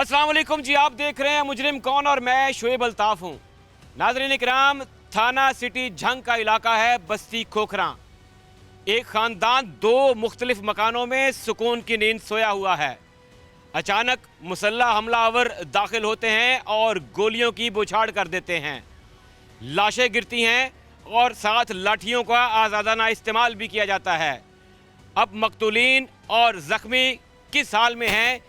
अस्सलाम वालेकुम जी, आप देख रहे हैं मुजरिम कौन और मैं शुएब अल्ताफ हूँ। नाज़रीन इकराम, थाना सिटी झंग का इलाका है बस्ती खोखरा। एक ख़ानदान दो मुख्तलिफ मकानों में सुकून की नींद सोया हुआ है। अचानक मुसल्लह हमलावर दाखिल होते हैं और गोलियों की बौछार कर देते हैं। लाशें गिरती हैं और साथ लाठियों का आज़ादाना इस्तेमाल भी किया जाता है। अब मकतूलीन और ज़ख्मी किस हाल में हैं,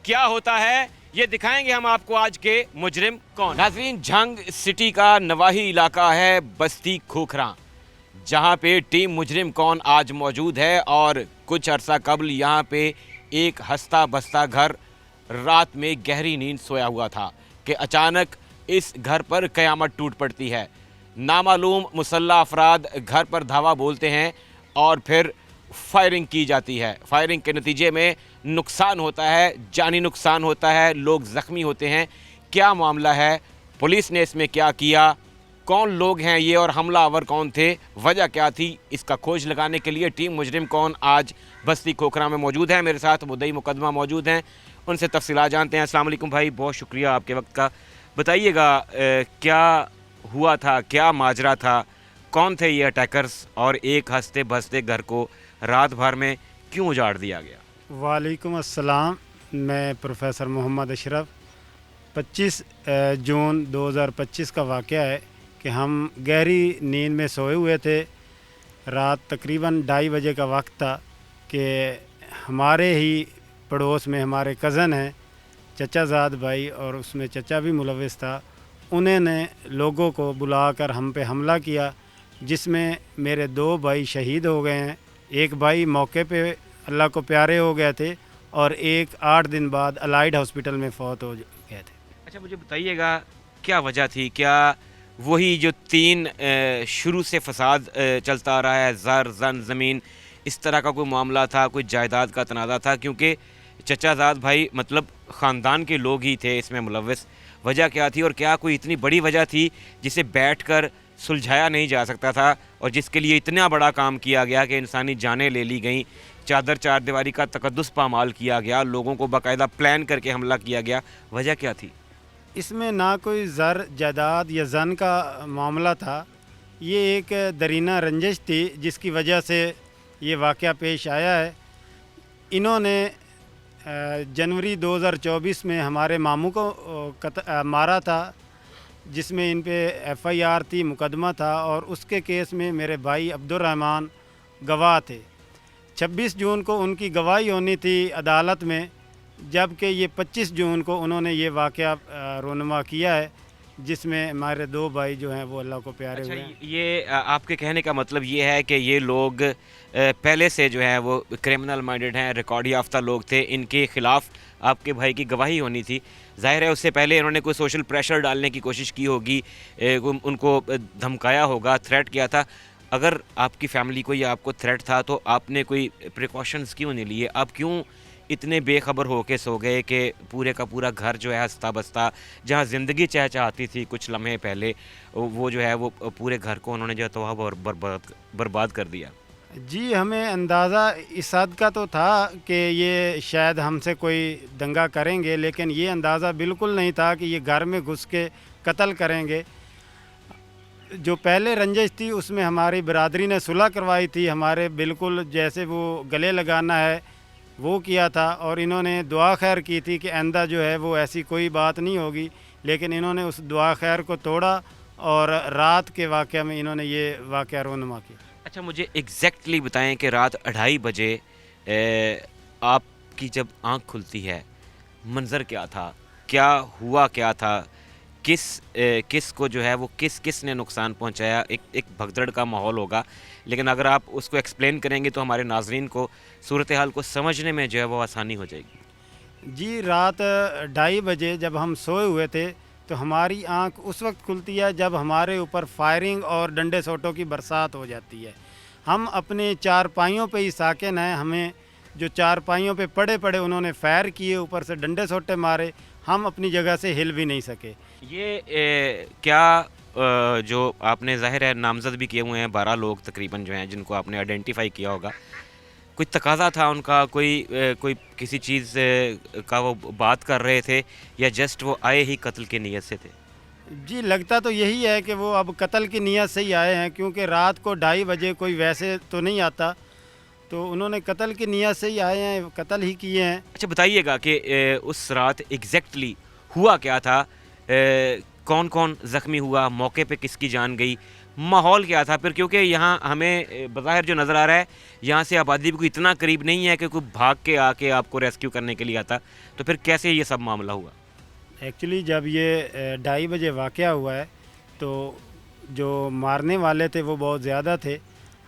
क्या होता है, ये दिखाएंगे हम आपको आज के मुजरिम कौन। नाज़रीन, झंग सिटी का नवाही इलाका है बस्ती खोखरा, जहाँ पे टीम मुजरिम कौन आज मौजूद है। और कुछ अरसा कबल यहाँ पे एक हंसता बसता घर रात में गहरी नींद सोया हुआ था कि अचानक इस घर पर क़यामत टूट पड़ती है। नामालूम मुसल्लह अफराद घर पर धावा बोलते हैं और फिर फायरिंग की जाती है। फायरिंग के नतीजे में नुकसान होता है, जानी नुकसान होता है, लोग ज़ख्मी होते हैं। क्या मामला है, पुलिस ने इसमें क्या किया, कौन लोग हैं ये और हमलावर कौन थे, वजह क्या थी, इसका खोज लगाने के लिए टीम मुजरिम कौन आज बस्ती खोखरा में मौजूद है। मेरे साथ मुद्दई मुकदमा मौजूद हैं, उनसे तफसीलात जानते हैं। अस्सलाम वालेकुम भाई, बहुत शुक्रिया आपके वक्त का। बताइएगा क्या हुआ था, क्या माजरा था, कौन थे ये अटैकर्स और एक हंसते बसते घर को रात भर में क्यों उजाड़ दिया गया? वालेकुम अस्सलाम, मैं प्रोफेसर मोहम्मद अशरफ। 25 जून 2025 का वाक़या है कि हम गहरी नींद में सोए हुए थे। रात तकरीबन 2:30 बजे का वक्त था कि हमारे ही पड़ोस में हमारे कज़न हैं चचाज़ाद भाई, और उसमें चचा भी मुलविस था। उन्होंने लोगों को बुलाकर हम पे हमला किया, जिसमें मेरे 2 भाई शहीद हो गए हैं। एक भाई मौके पे अल्लाह को प्यारे हो गए थे और एक 8 दिन बाद अलाइड हॉस्पिटल में फौत हो गए थे। अच्छा, मुझे बताइएगा क्या वजह थी, क्या वही जो 3 शुरू से फसाद चलता आ रहा है, जन ज़मीन, इस तरह का कोई मामला था, कोई जायदाद का तनाज़ा था? क्योंकि चचाज़ाद भाई मतलब ख़ानदान के लोग ही थे इसमें मुलव्वस। वजह क्या थी और क्या कोई इतनी बड़ी वजह थी जिसे बैठकर सुलझाया नहीं जा सकता था और जिसके लिए इतना बड़ा काम किया गया कि इंसानी जानें ले ली गई, चादर चार दीवारी का तकद्दुस पामाल किया गया, लोगों को बाकायदा प्लान करके हमला किया गया? वजह क्या थी? इसमें ना कोई ज़र जायदाद या जन का मामला था, ये एक दरीना रंजिश थी जिसकी वजह से ये वाक़या पेश आया है। इन्होंने जनवरी 2024 में हमारे मामू को मारा था, जिसमें इन पे FIR थी, मुकदमा था, और उसके केस में मेरे भाई अब्दुर्रहमान गवाह थे। 26 जून को उनकी गवाही होनी थी अदालत में, जबकि ये 25 जून को उन्होंने ये वाक़या रोनुमा किया है, जिसमें हमारे 2 भाई जो हैं वो अल्लाह को प्यारे हुए हैं। ये आपके कहने का मतलब ये है कि ये लोग पहले से जो है वो क्रिमिनल माइंडेड हैं, रिकॉर्ड याफ्ता लोग थे, इनके ख़िलाफ़ आपके भाई की गवाही होनी थी। ज़ाहिर है उससे पहले इन्होंने कोई सोशल प्रेशर डालने की कोशिश की होगी, उनको धमकाया होगा, थ्रेट किया था। अगर आपकी फ़ैमिली को या आपको थ्रेट था तो आपने कोई प्रिकॉशंस क्यों नहीं लिए? आप क्यों इतने बेखबर होके सो गए कि पूरे का पूरा घर जो है हंसता बसता, जहाँ ज़िंदगी चहचहाती थी कुछ लम्हे पहले, वो जो है वो पूरे घर को उन्होंने जो है तबाह और बर्बाद कर दिया? जी, हमें अंदाज़ा इस हद का तो था कि ये शायद हमसे कोई दंगा करेंगे, लेकिन ये अंदाज़ा बिल्कुल नहीं था कि ये घर में घुस के कत्ल करेंगे। जो पहले रंजिश थी उसमें हमारी बरादरी ने सुलह करवाई थी, हमारे बिल्कुल जैसे वो गले लगाना है वो किया था, और इन्होंने दुआ खैर की थी कि आइंदा जो है वो ऐसी कोई बात नहीं होगी, लेकिन इन्होंने उस दुआ खैर को तोड़ा और रात के वाक़या में इन्होंने ये वाक़या रोनुमा किया। अच्छा, मुझे एग्जैक्टली बताएं कि रात 2:30 बजे आपकी जब आंख खुलती है, मंज़र क्या था, क्या हुआ, क्या था, किस को जो है वो किस ने नुकसान पहुंचाया? एक भगदड़ का माहौल होगा, लेकिन अगर आप उसको एक्सप्लेन करेंगे तो हमारे नाजरीन को सूरत हाल को समझने में जो है वो आसानी हो जाएगी। जी, रात 2:30 बजे जब हम सोए हुए थे तो हमारी आंख उस वक्त खुलती है जब हमारे ऊपर फायरिंग और डंडे सोटों की बरसात हो जाती है। हम अपने चारपाइयों पे ही साकिन हैं, हमें जो चारपाइयों पे पड़े पड़े उन्होंने फायर किए, ऊपर से डंडे सोटे मारे, हम अपनी जगह से हिल भी नहीं सके। ये क्या जो आपने ज़ाहिर है नामज़द भी किए हुए हैं 12 लोग तकरीबन जो हैं जिनको आपने आइडेंटिफाई किया होगा, کوئی تقاضا تھا ان کا, کوئی کسی چیز کا وہ بات کر رہے تھے, یا جسٹ وہ آئے ہی قتل کی نیت سے تھے؟ جی لگتا تو یہی ہے کہ وہ اب قتل کی نیت سے ہی آئے ہیں, کیونکہ رات کو 2:30 بجے کوئی ویسے تو نہیں آتا, تو انہوں نے قتل کی نیت سے ہی آئے ہیں, قتل ہی کیے ہیں. اچھا بتائیے گا کہ اس رات ایگزیکٹلی ہوا کیا تھا, کون کون زخمی ہوا, موقع پہ کس کی جان گئی, ماحول کیا تھا پھر؟ کیونکہ یہاں ہمیں بظاہر جو نظر آ رہا ہے یہاں سے آبادی بھی کوئی اتنا قریب نہیں ہے کہ کوئی بھاگ کے آ کے آپ کو ریسکیو کرنے کے لیے آتا, تو پھر کیسے یہ سب معاملہ ہوا؟ ایکچولی جب یہ 2:30 بجے واقعہ ہوا ہے تو جو مارنے والے تھے وہ بہت زیادہ تھے,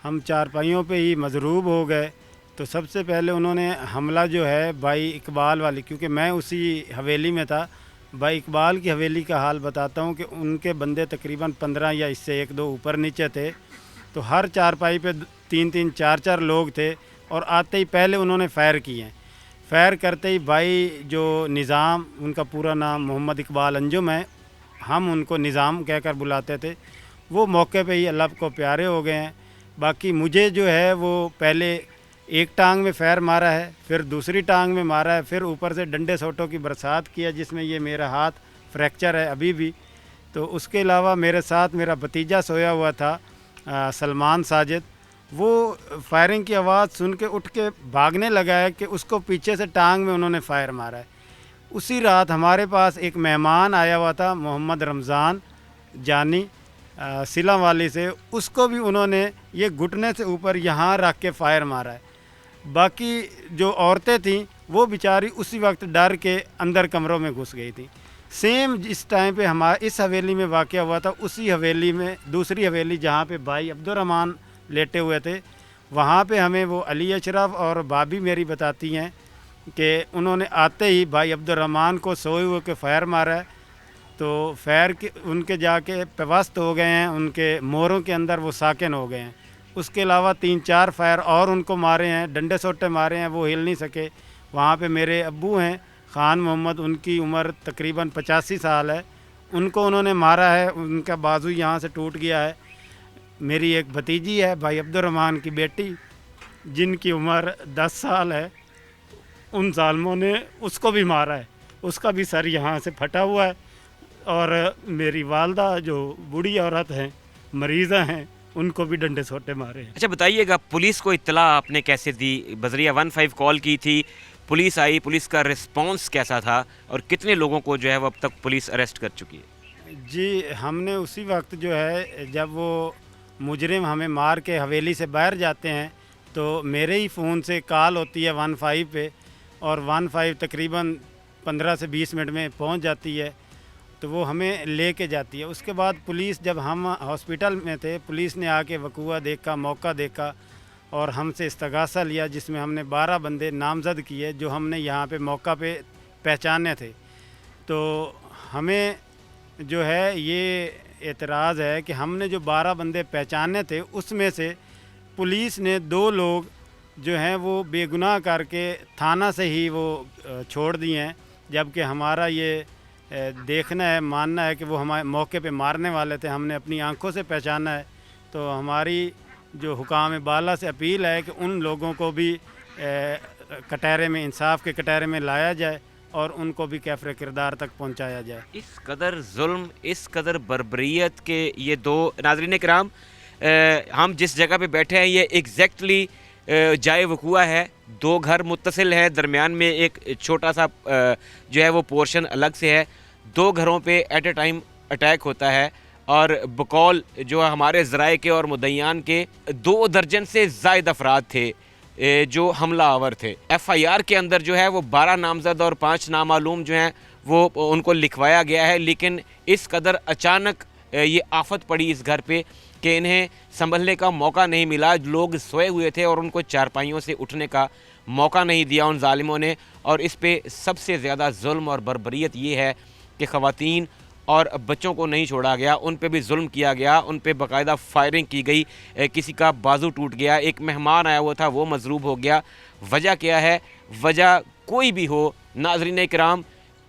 ہم چارپائیوں پہ ہی مضروب ہو گئے. تو سب سے پہلے انہوں نے حملہ جو ہے بھائی اقبال والی, کیونکہ میں اسی حویلی میں تھا, بھائی اقبال کی حویلی کا حال بتاتا ہوں کہ ان کے بندے تقریباً 15 یا اس سے 1-2 اوپر نیچے تھے. تو ہر چارپائی پہ 3-3 4-4 لوگ تھے, اور آتے ہی پہلے انہوں نے فائر کیے ہیں. فائر کرتے ہی بھائی جو نظام, ان کا پورا نام محمد اقبال انجم ہے, ہم ان کو نظام کہہ کر بلاتے تھے, وہ موقع پہ ہی اللہ کو پیارے ہو گئے ہیں. باقی مجھے جو ہے وہ پہلے ایک ٹانگ میں فائر مارا ہے, پھر دوسری ٹانگ میں مارا ہے, پھر اوپر سے ڈنڈے سوٹوں کی برسات کیا جس میں یہ میرا ہاتھ فریکچر ہے ابھی بھی. تو اس کے علاوہ میرے ساتھ میرا بھتیجا سویا ہوا تھا سلمان ساجد, وہ فائرنگ کی آواز سن کے اٹھ کے بھاگنے لگا ہے کہ اس کو پیچھے سے ٹانگ میں انہوں نے فائر مارا ہے. اسی رات ہمارے پاس ایک مہمان آیا ہوا تھا محمد رمضان جانی سلا والی سے, اس کو بھی انہوں نے یہ گھٹنے سے اوپر یہاں رکھ کے فائر مارا ہے. باقی جو عورتیں تھیں وہ بیچاری اسی وقت ڈر کے اندر کمروں میں گھس گئی تھیں. سیم جس ٹائم پہ ہمارے اس حویلی میں واقعہ ہوا تھا, اسی حویلی میں دوسری حویلی جہاں پہ بھائی عبدالرحمان لیٹے ہوئے تھے, وہاں پہ ہمیں وہ علی اشرف اور بابی میری بتاتی ہیں کہ انہوں نے آتے ہی بھائی عبدالرحمان کو سوئے ہوئے کے فائر مارا ہے. تو فائر کے ان کے جا کے پیوست ہو گئے ہیں, ان کے موروں کے اندر وہ ساکن ہو گئے ہیں. اس کے علاوہ 3-4 فائر اور ان کو مارے ہیں, ڈنڈے سوٹے مارے ہیں, وہ ہل نہیں سکے. وہاں پہ میرے ابو ہیں خان محمد, ان کی عمر تقریباً 85 سال ہے, ان کو انہوں نے مارا ہے, ان کا بازو یہاں سے ٹوٹ گیا ہے. میری ایک بھتیجی ہے بھائی عبدالرحمان کی بیٹی, جن کی عمر 10 سال ہے, ان ظالموں نے اس کو بھی مارا ہے, اس کا بھی سر یہاں سے پھٹا ہوا ہے. اور میری والدہ جو بوڑھی عورت ہیں, مریضہ ہیں, ان کو بھی ڈنڈے سوٹے مارے ہیں. اچھا بتائیے گا پولیس کو اطلاع آپ نے کیسے دی؟ بذریعہ 15 کال کی تھی, پولیس آئی, پولیس کا رسپانس کیسا تھا, اور کتنے لوگوں کو جو ہے وہ اب تک پولیس اریسٹ کر چکی ہے؟ جی ہم نے اسی وقت جو ہے جب وہ مجرم ہمیں مار کے حویلی سے باہر جاتے ہیں تو میرے ہی فون سے کال ہوتی ہے 15 پہ, اور 15 تقریباً 15 سے 20 منٹ میں پہنچ جاتی ہے, تو وہ ہمیں لے کے جاتی ہے. اس کے بعد پولیس, جب ہم ہاسپٹل میں تھے, پولیس نے آ کے وقوع دیکھا, موقع دیکھا, اور ہم سے استغاثہ لیا, جس میں ہم نے 12 بندے نامزد کیے جو ہم نے یہاں پہ موقع پہ پہچانے تھے. تو ہمیں جو ہے یہ اعتراض ہے کہ ہم نے جو 12 بندے پہچانے تھے اس میں سے پولیس نے 2 لوگ جو ہیں وہ بے گناہ کر کے تھانہ سے ہی وہ چھوڑ دیے ہیں, جبکہ ہمارا یہ دیکھنا ہے, ماننا ہے کہ وہ ہمارے موقع پہ مارنے والے تھے, ہم نے اپنی آنکھوں سے پہچانا ہے. تو ہماری جو حکام بالا سے اپیل ہے کہ ان لوگوں کو بھی کٹہرے میں, انصاف کے کٹہرے میں لایا جائے, اور ان کو بھی کیفر کردار تک پہنچایا جائے. اس قدر ظلم, اس قدر بربریت کے یہ 2, ناظرین کرام ہم جس جگہ پہ بیٹھے ہیں یہ ایگزیکٹلی جائے وقوع ہے. 2 گھر متصل ہیں, درمیان میں ایک چھوٹا سا جو ہے وہ پورشن الگ سے ہے. 2 گھروں پہ ایٹ اے ٹائم اٹیک ہوتا ہے, اور بقول جو ہمارے ذرائع کے اور مدعیان کے 2 درجن سے زائد افراد تھے جو حملہ آور تھے. ایف آئی آر کے اندر جو ہے وہ 12 نامزد اور 5 نامعلوم جو ہیں وہ ان کو لکھوایا گیا ہے, لیکن اس قدر اچانک یہ آفت پڑی اس گھر پہ کہ انہیں سنبھلنے کا موقع نہیں ملا. لوگ سوئے ہوئے تھے اور ان کو چارپائیوں سے اٹھنے کا موقع نہیں دیا ان ظالموں نے. اور اس پہ سب سے زیادہ ظلم اور بربریت یہ ہے کہ خواتین اور بچوں کو نہیں چھوڑا گیا, ان پہ بھی ظلم کیا گیا, ان پہ باقاعدہ فائرنگ کی گئی, کسی کا بازو ٹوٹ گیا, ایک مہمان آیا ہوا تھا وہ مضروب ہو گیا. وجہ کیا ہے؟ وجہ کوئی بھی ہو ناظرین کرام,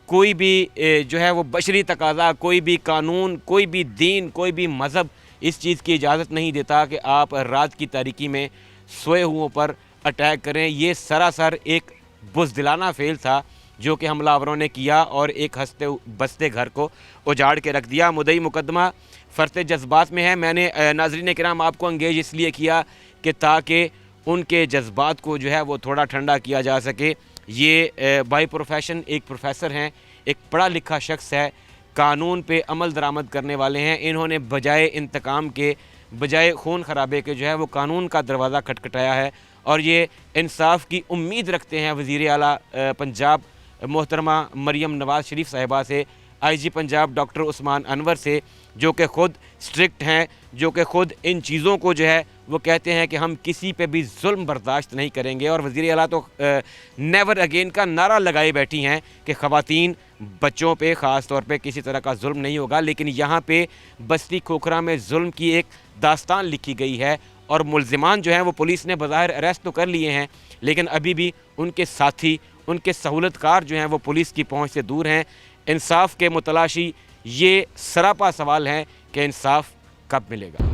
کوئی بھی جو ہے وہ بشری تقاضا, کوئی بھی قانون, کوئی بھی دین, کوئی بھی مذہب اس چیز کی اجازت نہیں دیتا کہ آپ رات کی تاریکی میں سوئے ہوں پر अटैक करें। ये सरासर एक बुज़दिलाना फ़ेल था जो कि हमलावरों ने किया और एक हंसते बसते घर को उजाड़ के रख दिया। मुद्दई मुकदमा फ़रते जज्बात में है। मैंने नाज़रीन किराम आपको एंगेज इसलिए किया कि ताकि उनके जज्बात को जो है वो थोड़ा ठंडा किया जा सके। ये बाई प्रोफेशन एक प्रोफेसर हैं, एक पढ़ा लिखा शख्स है, कानून पे अमल दरामद करने वाले हैं। इन्होंने बजाय इंतकाम के, बजाय खून खराबे के जो है वो कानून का दरवाज़ा खटखटाया है और ये इंसाफ की उम्मीद रखते हैं वज़ीर आला पंजाब मोहतरमा मरियम नवाज़ शरीफ साहिबा से, IG पंजाब डॉक्टर उस्मान अनवर से, जो कि ख़ुद स्ट्रिक्ट हैं, जो कि ख़ुद इन चीज़ों को जो है वो कहते हैं कि हम किसी पे भी जुल्म बर्दाश्त नहीं करेंगे। और वज़ीर आला तो नेवर अगेन का नारा लगाए बैठी हैं कि ख़वातीन बच्चों पे ख़ास तौर पे किसी तरह का जुल्म नहीं होगा। लेकिन यहाँ पे बस्ती खोखरा में जुल्म की एक दास्तान लिखी गई है और मुल्ज़िमान जो हैं वो पुलिस ने बज़ाहिर अरेस्ट तो कर लिए हैं, लेकिन अभी भी उनके साथी, उनके सहूलतकार जो हैं वो पुलिस की पहुँच से दूर हैं। इंसाफ के मुतलाशी ये सरापा सवाल है कि इंसाफ कब मिलेगा।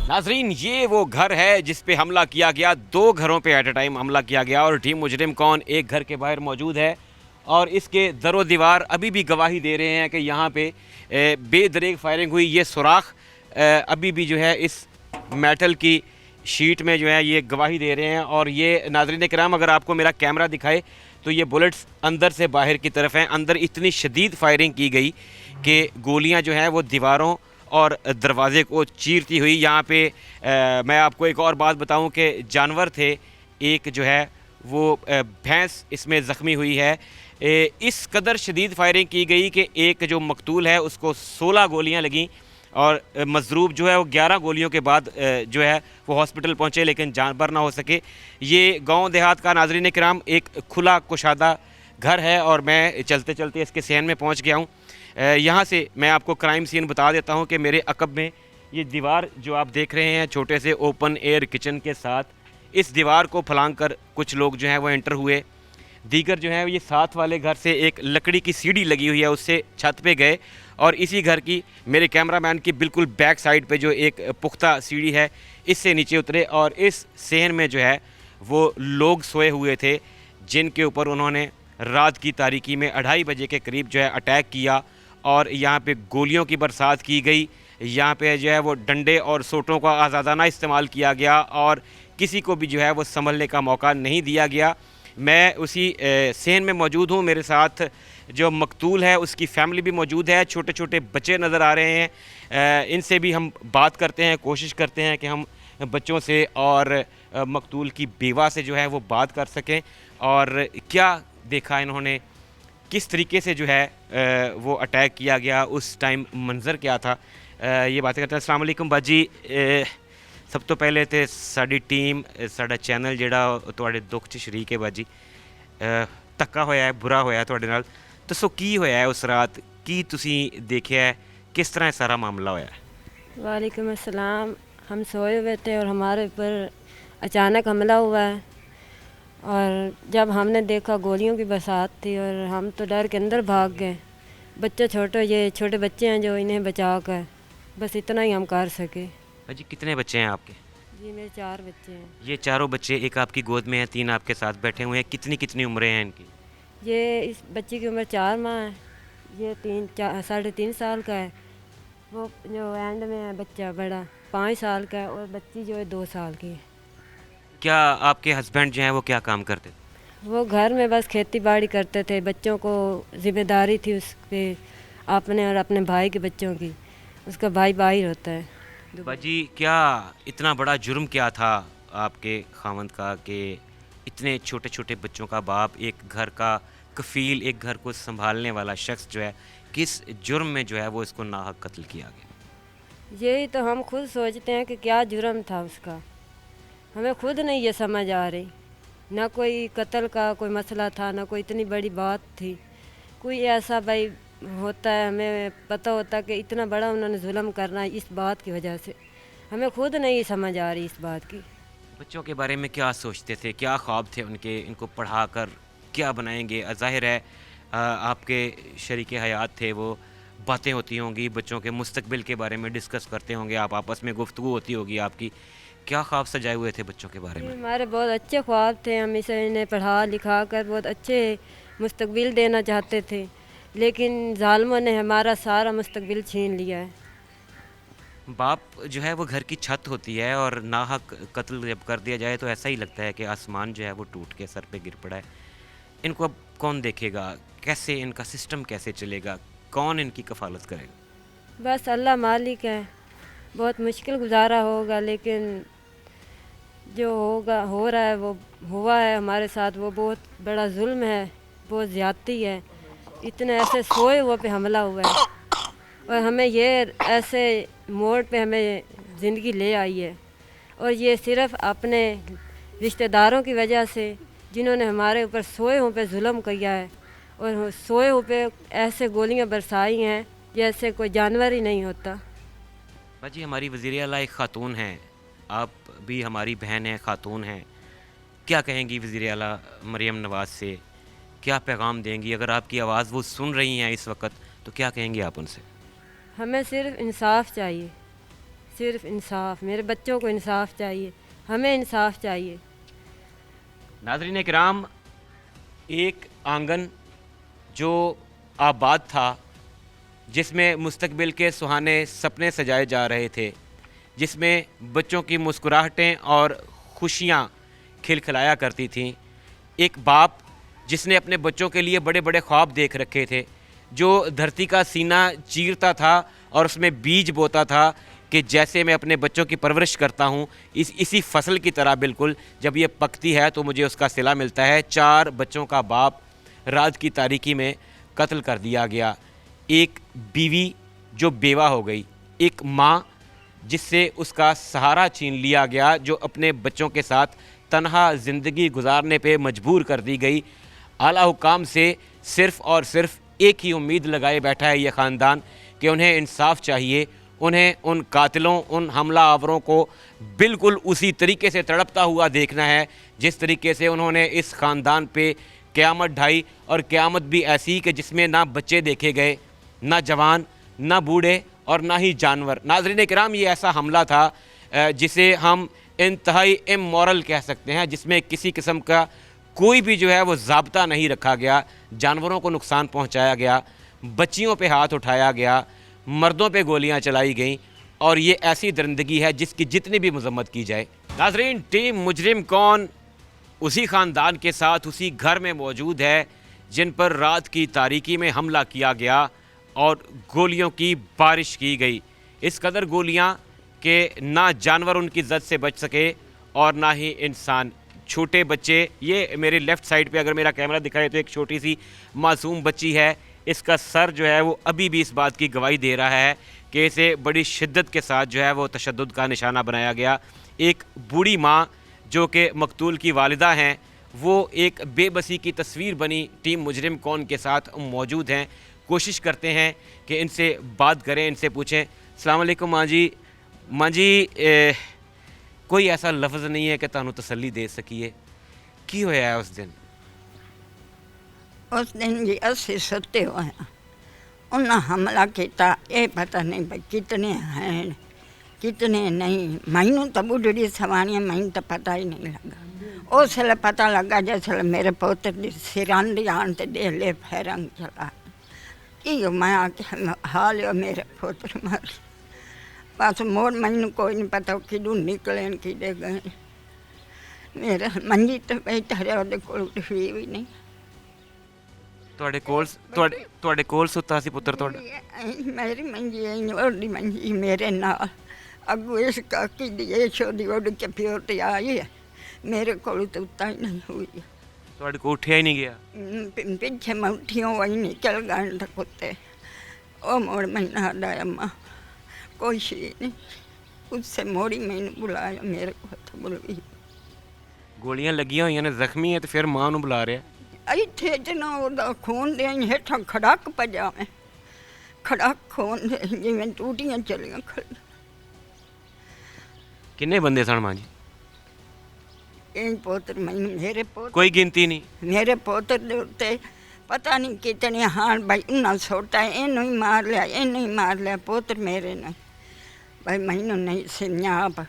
नाजरीन, ये वो घर है जिस पे हमला किया गया। 2 घरों पे एट ए टाइम हमला किया गया और टीम मुजरिम कौन एक घर के बाहर मौजूद है और इसके दरो दीवार अभी भी गवाही दे रहे हैं कि यहाँ पे बेदरेग फायरिंग हुई। ये सुराख अभी भी जो है इस मेटल की शीट में जो है ये गवाही दे रहे हैं। और ये नाज़रीन किराम, अगर आपको मेरा कैमरा दिखाए तो ये बुलेट्स अंदर से बाहर की तरफ हैं। अंदर इतनी शदीद फायरिंग की गई कि गोलियाँ जो हैं वो दीवारों और दरवाज़े को चीरती हुई। यहाँ पे मैं आपको एक और बात बताऊं कि जानवर थे, एक जो है वो भैंस इसमें ज़ख्मी हुई है। इस कदर शदीद फायरिंग की गई कि एक जो मकतूल है उसको 16 गोलियां लगीं और मजरूब जो है वो 11 गोलियों के बाद जो है वो हॉस्पिटल पहुँचे, लेकिन जानबर ना हो सके। ये गांव देहात का नाज़रीन किराम एक खुला कुशादा घर है और मैं चलते चलते इसके सहन में पहुँच गया हूँ। यहाँ से मैं आपको क्राइम सीन बता देता हूँ कि मेरे अकब में ये दीवार जो आप देख रहे हैं छोटे से ओपन एयर किचन के साथ, इस दीवार को फलांग कर कुछ लोग जो हैं वो एंटर हुए। दीगर जो है ये साथ वाले घर से एक लकड़ी की सीढ़ी लगी हुई है उससे छत पे गए और इसी घर की मेरे कैमरामैन की बिल्कुल बैक साइड पे जो एक पुख्ता सीढ़ी है इससे नीचे उतरे और इस सहन में जो है वो लोग सोए हुए थे जिनके ऊपर उन्होंने रात की तारीकी में 2:30 बजे के करीब जो है अटैक किया और यहाँ पे गोलियों की बरसात की गई। यहाँ पे जो है वो डंडे और सोटों का आज़ादाना इस्तेमाल किया गया और किसी को भी जो है वो संभलने का मौका नहीं दिया गया। मैं उसी सहन में मौजूद हूँ। मेरे साथ जो मकतूल है उसकी फ़ैमिली भी मौजूद है, छोटे छोटे बच्चे नज़र आ रहे हैं। इनसे भी हम बात करते हैं, कोशिश करते हैं कि हम बच्चों से और मकतूल की बेवा से जो है वो बात कर सकें और क्या देखा इन्होंने, किस तरीके से जो है वो अटैक किया गया, उस टाइम मंज़र क्या था, ये बातें करते हैं। अस्सलाम वालेकुम बाजी। सब तो पहले तो साडी टीम साडा चैनल जिहड़ा तुहाडे दुख च शरीक है बाजी। धक्का होया है, बुरा होया तुहाडे नाल, दसो की होया है उस रात, की तुसी देखिया है, किस तरह सारा मामला होया है? वालेकुम अस्सलाम। हम सोए हुए थे और हमारे ऊपर अचानक हमला हुआ है और जब हमने देखा गोलियों की बरसात थी और हम तो डर के अंदर भाग गए। बच्चे छोटे, ये छोटे बच्चे हैं जो इन्हें बचा कर, बस इतना ही हम कर सके। जी कितने बच्चे हैं आपके? जी मेरे 4 बच्चे हैं। ये चारों बच्चे, एक आपकी गोद में है, 3 आपके साथ बैठे हुए हैं, कितनी कितनी उम्रें हैं इनकी? ये इस बच्चे की उम्र 4 माह है, ये 3.5 साल का है, वो जो एंड में है बच्चा बड़ा 5 साल का है और बच्ची जो है 2 साल की है। क्या आपके हस्बैंड जो हैं वो क्या काम करते थे? वो घर में बस खेती बाड़ी करते थे, बच्चों को जिम्मेदारी थी उस पर अपने और अपने भाई के बच्चों की। उसका भाई बाहर होता है। बाजी क्या इतना बड़ा जुर्म क्या था आपके खावंद का कि इतने छोटे छोटे बच्चों का बाप, एक घर का कफील, एक घर को संभालने वाला शख्स जो है, किस जुर्म में जो है वो इसको नाहक कत्ल किया गया? यही तो हम खुद सोचते हैं कि क्या जुर्म था उसका, हमें खुद नहीं ये समझ आ रही। ना कोई कत्ल का कोई मसला था, ना कोई इतनी बड़ी बात थी। कोई ऐसा भाई होता है, हमें पता होता कि इतना बड़ा उन्होंने जुल्म करना है इस बात की वजह से, हमें खुद नहीं समझ आ रही इस बात की। बच्चों के बारे में क्या सोचते थे, क्या ख्वाब थे उनके, इनको पढ़ाकर क्या बनाएंगे? ज़ाहिर है आपके शरीके हयात थे, वो बातें होती होंगी, बच्चों के मुस्तकबिल के बारे में डिस्कस करते होंगे, आप आपस में गुफ्तगू होती होगी आपकी। क्या ख्वाब सजाए हुए थे बच्चों के बारे में? हमारे बहुत अच्छे ख्वाब थे, हम इसे इन्हें पढ़ा लिखा कर बहुत अच्छे मुस्तकबिल देना चाहते थे, लेकिन ज़ालिमों ने हमारा सारा मुस्तकबिल छीन लिया है। बाप जो है वो घर की छत होती है, और नाहक कत्ल जब कर दिया जाए तो ऐसा ही लगता है कि आसमान जो है वो टूट के सर पे गिर पड़ा है। इनको अब कौन देखेगा? कैसे इनका सिस्टम कैसे चलेगा? कौन इनकी कफालत करेगा? बस अल्लाह मालिक है, बहुत मुश्किल गुजारा होगा, लेकिन जो होगा हो रहा है वो हुआ है हमारे साथ, वो बहुत बड़ा जुल्म है, बहुत ज़्यादती है। इतने ऐसे सोए हुए पे हमला हुआ है, और हमें ये ऐसे मोड़ पे हमें ज़िंदगी ले आई है, और ये सिर्फ़ अपने रिश्तेदारों की वजह से, जिन्होंने हमारे ऊपर सोए हुए पे जुल्म किया है, और सोए हुए पे ऐसे गोलियां बरसाई हैं जैसे कोई जानवर ही नहीं होता। बाजी, हमारी वज़ीर आला एक ख़ातून हैं, आप भी हमारी बहन हैं, ख़ातून हैं। क्या कहेंगी वज़ीर आला मरियम नवाज़ से? क्या पैगाम देंगी? अगर आपकी आवाज़ वो सुन रही हैं इस वक्त, तो क्या कहेंगी आप उनसे? हमें सिर्फ़ इंसाफ चाहिए, सिर्फ़ इंसाफ, मेरे बच्चों को इंसाफ चाहिए, हमें इंसाफ चाहिए। नाज़रीन किराम, एक आंगन जो आबाद था, जिसमें मुस्तकबिल के सुहाने सपने सजाए जा रहे थे, जिसमें बच्चों की मुस्कुराहटें और खुशियाँ खिलखिलाया करती थीं। एक बाप जिसने अपने बच्चों के लिए बड़े बड़े ख्वाब देख रखे थे, जो धरती का सीना चीरता था और उसमें बीज बोता था कि जैसे मैं अपने बच्चों की परवरिश करता हूँ, इसी फसल की तरह बिल्कुल जब ये पकती है तो मुझे उसका सिला मिलता है। 4 बच्चों का बाप रात की तारीकी में कत्ल कर दिया गया। एक बीवी जो बेवा हो गई, एक माँ जिससे उसका सहारा छीन लिया गया, जो अपने बच्चों के साथ तन्हा ज़िंदगी गुजारने पे मजबूर कर दी गई। आला हुकाम से सिर्फ़ और सिर्फ एक ही उम्मीद लगाए बैठा है ये ख़ानदान कि उन्हें इंसाफ चाहिए, उन्हें उन कातिलों, उन हमला आवरों को बिल्कुल उसी तरीके से तड़पता हुआ देखना है जिस तरीके से उन्होंने इस ख़ानदान पे क़यामत ढाई, और क़यामत भी ऐसी कि जिसमें ना बच्चे देखे गए, ना जवान, ना बूढ़े और ना ही जानवर। नाज़रीन किराम, ये ऐसा हमला था जिसे हम इंतहाई इमोरल कह सकते हैं, जिसमें किसी किस्म का कोई भी जो है वो ज़ाब्ता नहीं रखा गया, जानवरों को नुकसान पहुंचाया गया, बच्चियों पे हाथ उठाया गया, मर्दों पे गोलियां चलाई गईं, और ये ऐसी दरिंदगी है जिसकी जितनी भी मजम्मत की जाए। नाज़रीन, टीम मुजरिम कौन उसी ख़ानदान के साथ उसी घर में मौजूद है जिन पर रात की तारीकी में हमला किया गया और गोलियों की बारिश की गई। इस कदर गोलियां कि ना जानवर उनकी जद से बच सके और ना ही इंसान। छोटे बच्चे, ये मेरे लेफ़्ट साइड पे अगर मेरा कैमरा दिखाए तो एक छोटी सी मासूम बच्ची है, इसका सर जो है वो अभी भी इस बात की गवाही दे रहा है कि इसे बड़ी शिद्दत के साथ जो है वो तशद्दुद का निशाना बनाया गया। एक बूढ़ी माँ जो कि मकतूल की वालिदा हैं, वो एक बेबसी की तस्वीर बनी टीम मुजरिम कौन के साथ मौजूद हैं। कोशिश करते हैं कि इनसे बात करें, इनसे पूछें। अस्सलाम वालेकुम माँ जी। माँ जी, कोई ऐसा लफ्ज़ नहीं है कि तुहानू तसल्ली दे सकीए, की होया है उस दिन? उस दिन जी असी सुते हुए हैं, उन्हें हमला किया। ये पता नहीं भाई कितने हैं कितने नहीं, मैनू तो बुढ़ड़ी सवानियाँ, मैनू तो पता ही नहीं लगा। उस वेले पता लगा जिसले मेरे पुत्र की सिरांडी आन ते दे ले फैरंग चला। यो मैं आख्या हाल मेरे पुत्र मर, बस मोड़ मैनू कोई नहीं पता किदू निकले किदे गए। मेरे मंजी तो बैठा रहा, ਉਹਦੇ ਕੋਲ ਉੱਠੀ ਵੀ ਨਹੀਂ। ਤੁਹਾਡੇ ਕੋਲ ਸੁੱਤਾ ਸੀ ਪੁੱਤਰ ਤੁਹਾਡਾ? ਮੇਰੀ ਮੰਜੀ ਐ, ਉਹਦੀ ਮੰਜੀ ਮੇਰੇ ਨਾਲ ਅੱਗੋਂ ਇਸ ਕਾਕੀ ਦੀ ਇਹ ਛੋਦੀ ਉੱਡ ਕੇ ਪਿਓ ਤੇ ਆਈ ਹੈ, ਮੇਰੇ ਕੋਲ ਤਾਂ ਉੱਤਾ ਹੀ ਨਹੀਂ ਹੋਈ। ਤੁਹਾਡੇ ਕੋਲ ਉੱਠਿਆ ਹੀ ਨਹੀਂ ਗਿਆ? ਪਿੱਛੇ ਮੈਂ ਉੱਠੀਆਂ ਵही ਨਿਕਲ ਗਏ ਤਾਂ ਕੁੱਤੇ, ਉਹ ਮੋੜ ਮੈਨਾਂ ਦਾ ਅੰਮਾ कोई नहीं, उससे मोड़ी मैंने बुलाया, मेरे को तो बुलाई। ਗੋਲੀਆਂ ਲੱਗੀਆਂ ਹੋਈਆਂ ਨੇ, ਜ਼ਖਮੀ ਹੈ, ਤੇ ਫਿਰ ਮਾਂ ਨੂੰ ਬੁਲਾ ਰਿਹਾ। ਇੱਥੇ ਜਨਾ ਉਹਦਾ ਖੂਨ ਦੇ ਹੇਠਾਂ ਖੜਕ ਪਜਾਵੇਂ, ਖੜਕ ਖੂਨ ਦੇ ਜਿਵੇਂ ਟੂਟੀਆਂ ਚੱਲੀਆਂ ਖੜੀਆਂ। ਕਿੰਨੇ ਬੰਦੇ ਸਨ ਮਾਂ ਜੀ? ਇਹ ਪੁੱਤਰ ਮੈਨੂੰ ਮੇਰੇ ਪੁੱਤ ਕੋਈ ਗਿਣਤੀ ਨਹੀਂ। ਮੇਰੇ ਪੁੱਤਰ ਦੇ ਉੱਤੇ ਪਤਾ ਨਹੀਂ ਕਿਤਨੇ ਹਾਂ ਭਾਈ ਉਹਨਾਂ ਛੋਟਾ ਇਹਨੂੰ ਹੀ ਮਾਰ ਲਿਆ, ਇਹਨੂੰ ਹੀ ਮਾਰ ਲਿਆ ਪੁੱਤਰ ਮੇਰੇ ਨੇ। ਭਾਈ ਮੈਨੂੰ ਨਹੀਂ ਸਮਝਾਪ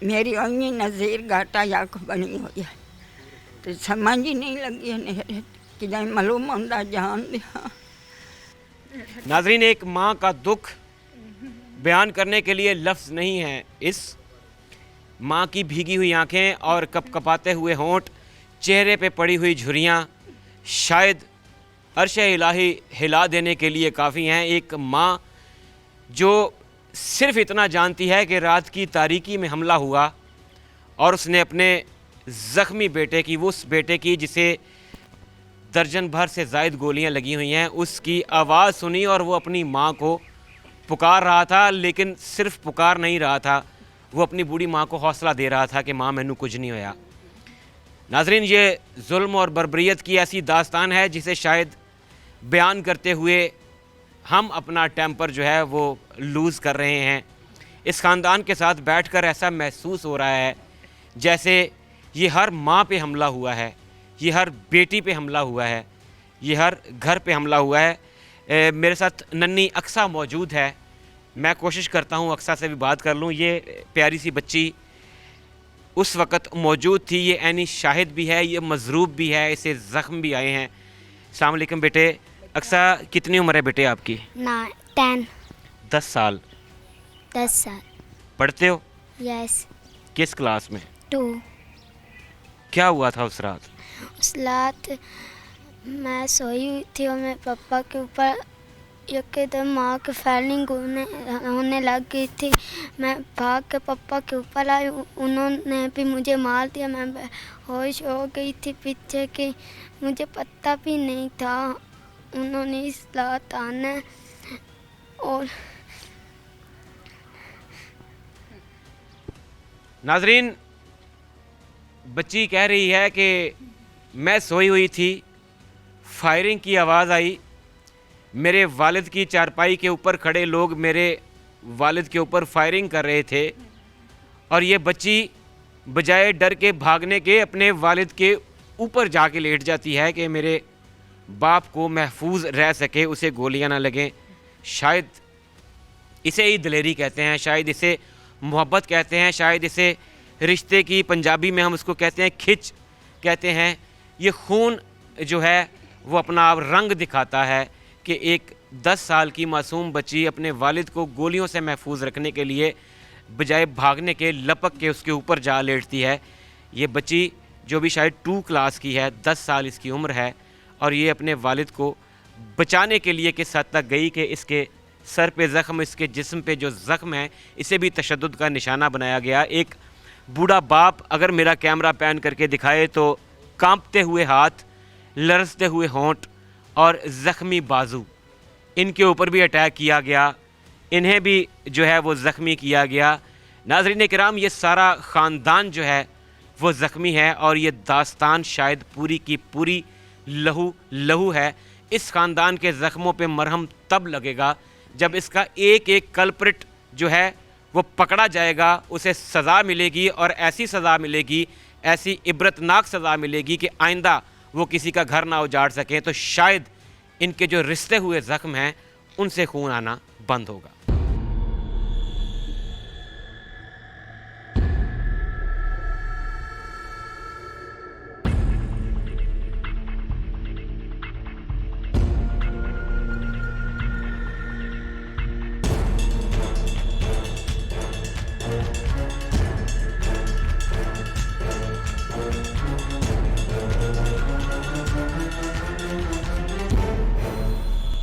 ਮੇਰੀ ਉਹਨੀ ਨਜ਼ੀਰ ਘਾਟਾ ਯਾਕ ਬਣੀ ਹੋਈ ਹੈ ਤੇ ਸਮਝ ਹੀ ਨਹੀਂ ਲੱਗੀ ਨੇ कि मालूम होता जान दिया। नाजरीन, एक माँ का दुख बयान करने के लिए लफ्ज़ नहीं है। इस माँ की भीगी हुई आंखें और कपकपाते हुए होंठ, चेहरे पे पड़ी हुई झुर्रियाँ शायद अर्श इलाही हिला देने के लिए काफ़ी हैं। एक माँ जो सिर्फ़ इतना जानती है कि रात की तारीकी में हमला हुआ और उसने अपने ज़ख्मी बेटे की, उस बेटे की जिसे दर्जन भर से ज़ायद गोलियां लगी हुई हैं, उसकी आवाज़ सुनी और वो अपनी माँ को पुकार रहा था। लेकिन सिर्फ पुकार नहीं रहा था, वो अपनी बूढ़ी माँ को हौसला दे रहा था कि माँ मैनू कुछ नहीं होया। नाजरीन, ये जुल्म और बर्बरियत की ऐसी दास्तान है जिसे शायद बयान करते हुए हम अपना टेम्पर जो है वो लूज़ कर रहे हैं। इस ख़ानदान के साथ बैठकर ऐसा महसूस हो रहा है जैसे ये हर माँ पे हमला हुआ है, ये हर बेटी पे हमला हुआ है, ये हर घर पे हमला हुआ है। मेरे साथ नन्ही अक्सा मौजूद है। मैं कोशिश करता हूँ अक्सा से भी बात कर लूँ। ये प्यारी सी बच्ची उस वक़्त मौजूद थी। ये ऐनी शाहिद भी है, ये मज़रूब भी है, इसे ज़ख्म भी आए हैं। अस्सलाम वालेकुम बेटे। अक्सा, कितनी उम्र है बेटे आपकी? 10 10 साल। 10 साल। पढ़ते हो? यस। किस क्लास में? 2। क्या हुआ था उस रात? उस रात मैं सोई हुई थी और मेरे पापा के ऊपर एकदम माँ की फायरिंग होने लग गई थी। मैं भाग के पापा के ऊपर आई, उन्होंने भी मुझे मार दिया। मैं होश हो गई थी पीछे की, मुझे पता भी नहीं था उन्होंने इस रात आना। और नाजरीन, बच्ची कह रही है कि मैं सोई हुई थी, फायरिंग की आवाज़ आई, मेरे वालिद की चारपाई के ऊपर खड़े लोग मेरे वालिद के ऊपर फायरिंग कर रहे थे और ये बच्ची बजाय डर के भागने के अपने वालिद के ऊपर जाके लेट जाती है कि मेरे बाप को महफूज रह सके, उसे गोलियां ना लगें। शायद इसे ही दिलेरी कहते हैं, शायद इसे मोहब्बत कहते हैं, शायद इसे रिश्ते की पंजाबी में हम उसको कहते हैं खिच कहते हैं। ये खून जो है वो अपना आप रंग दिखाता है कि एक 10 साल की मासूम बच्ची अपने वालिद को गोलियों से महफूज रखने के लिए बजाय भागने के लपक के उसके ऊपर जा लेटती है। ये बच्ची जो भी शायद 2 क्लास की है, 10 साल इसकी उम्र है, और ये अपने वालिद को बचाने के लिए किस हद तक गई कि इसके सर पे ज़ख्म, इसके जिस्म पे जो ज़ख्म है, इसे भी तशद्दुद का निशाना बनाया गया। एक बूढ़ा बाप अगर मेरा कैमरा पैन करके दिखाए तो कांपते हुए हाथ, लरसते हुए होंठ और ज़ख्मी बाजू, इनके ऊपर भी अटैक किया गया, इन्हें भी जो है वो ज़ख्मी किया गया। नाज़रीन किराम, ये सारा ख़ानदान जो है वो ज़ख्मी है और ये दास्तान शायद पूरी की पूरी लहू लहू है। इस ख़ानदान के ज़ख्मों पे मरहम तब लगेगा जब इसका एक एक कल्प्रिट जो है वो पकड़ा जाएगा, उसे सज़ा मिलेगी और ऐसी सज़ा मिलेगी, ऐसी इबरतनाक सज़ा मिलेगी कि आइंदा वो किसी का घर ना उजाड़ सकें। तो शायद इनके जो रिश्ते हुए ज़ख्म हैं उनसे खून आना बंद होगा।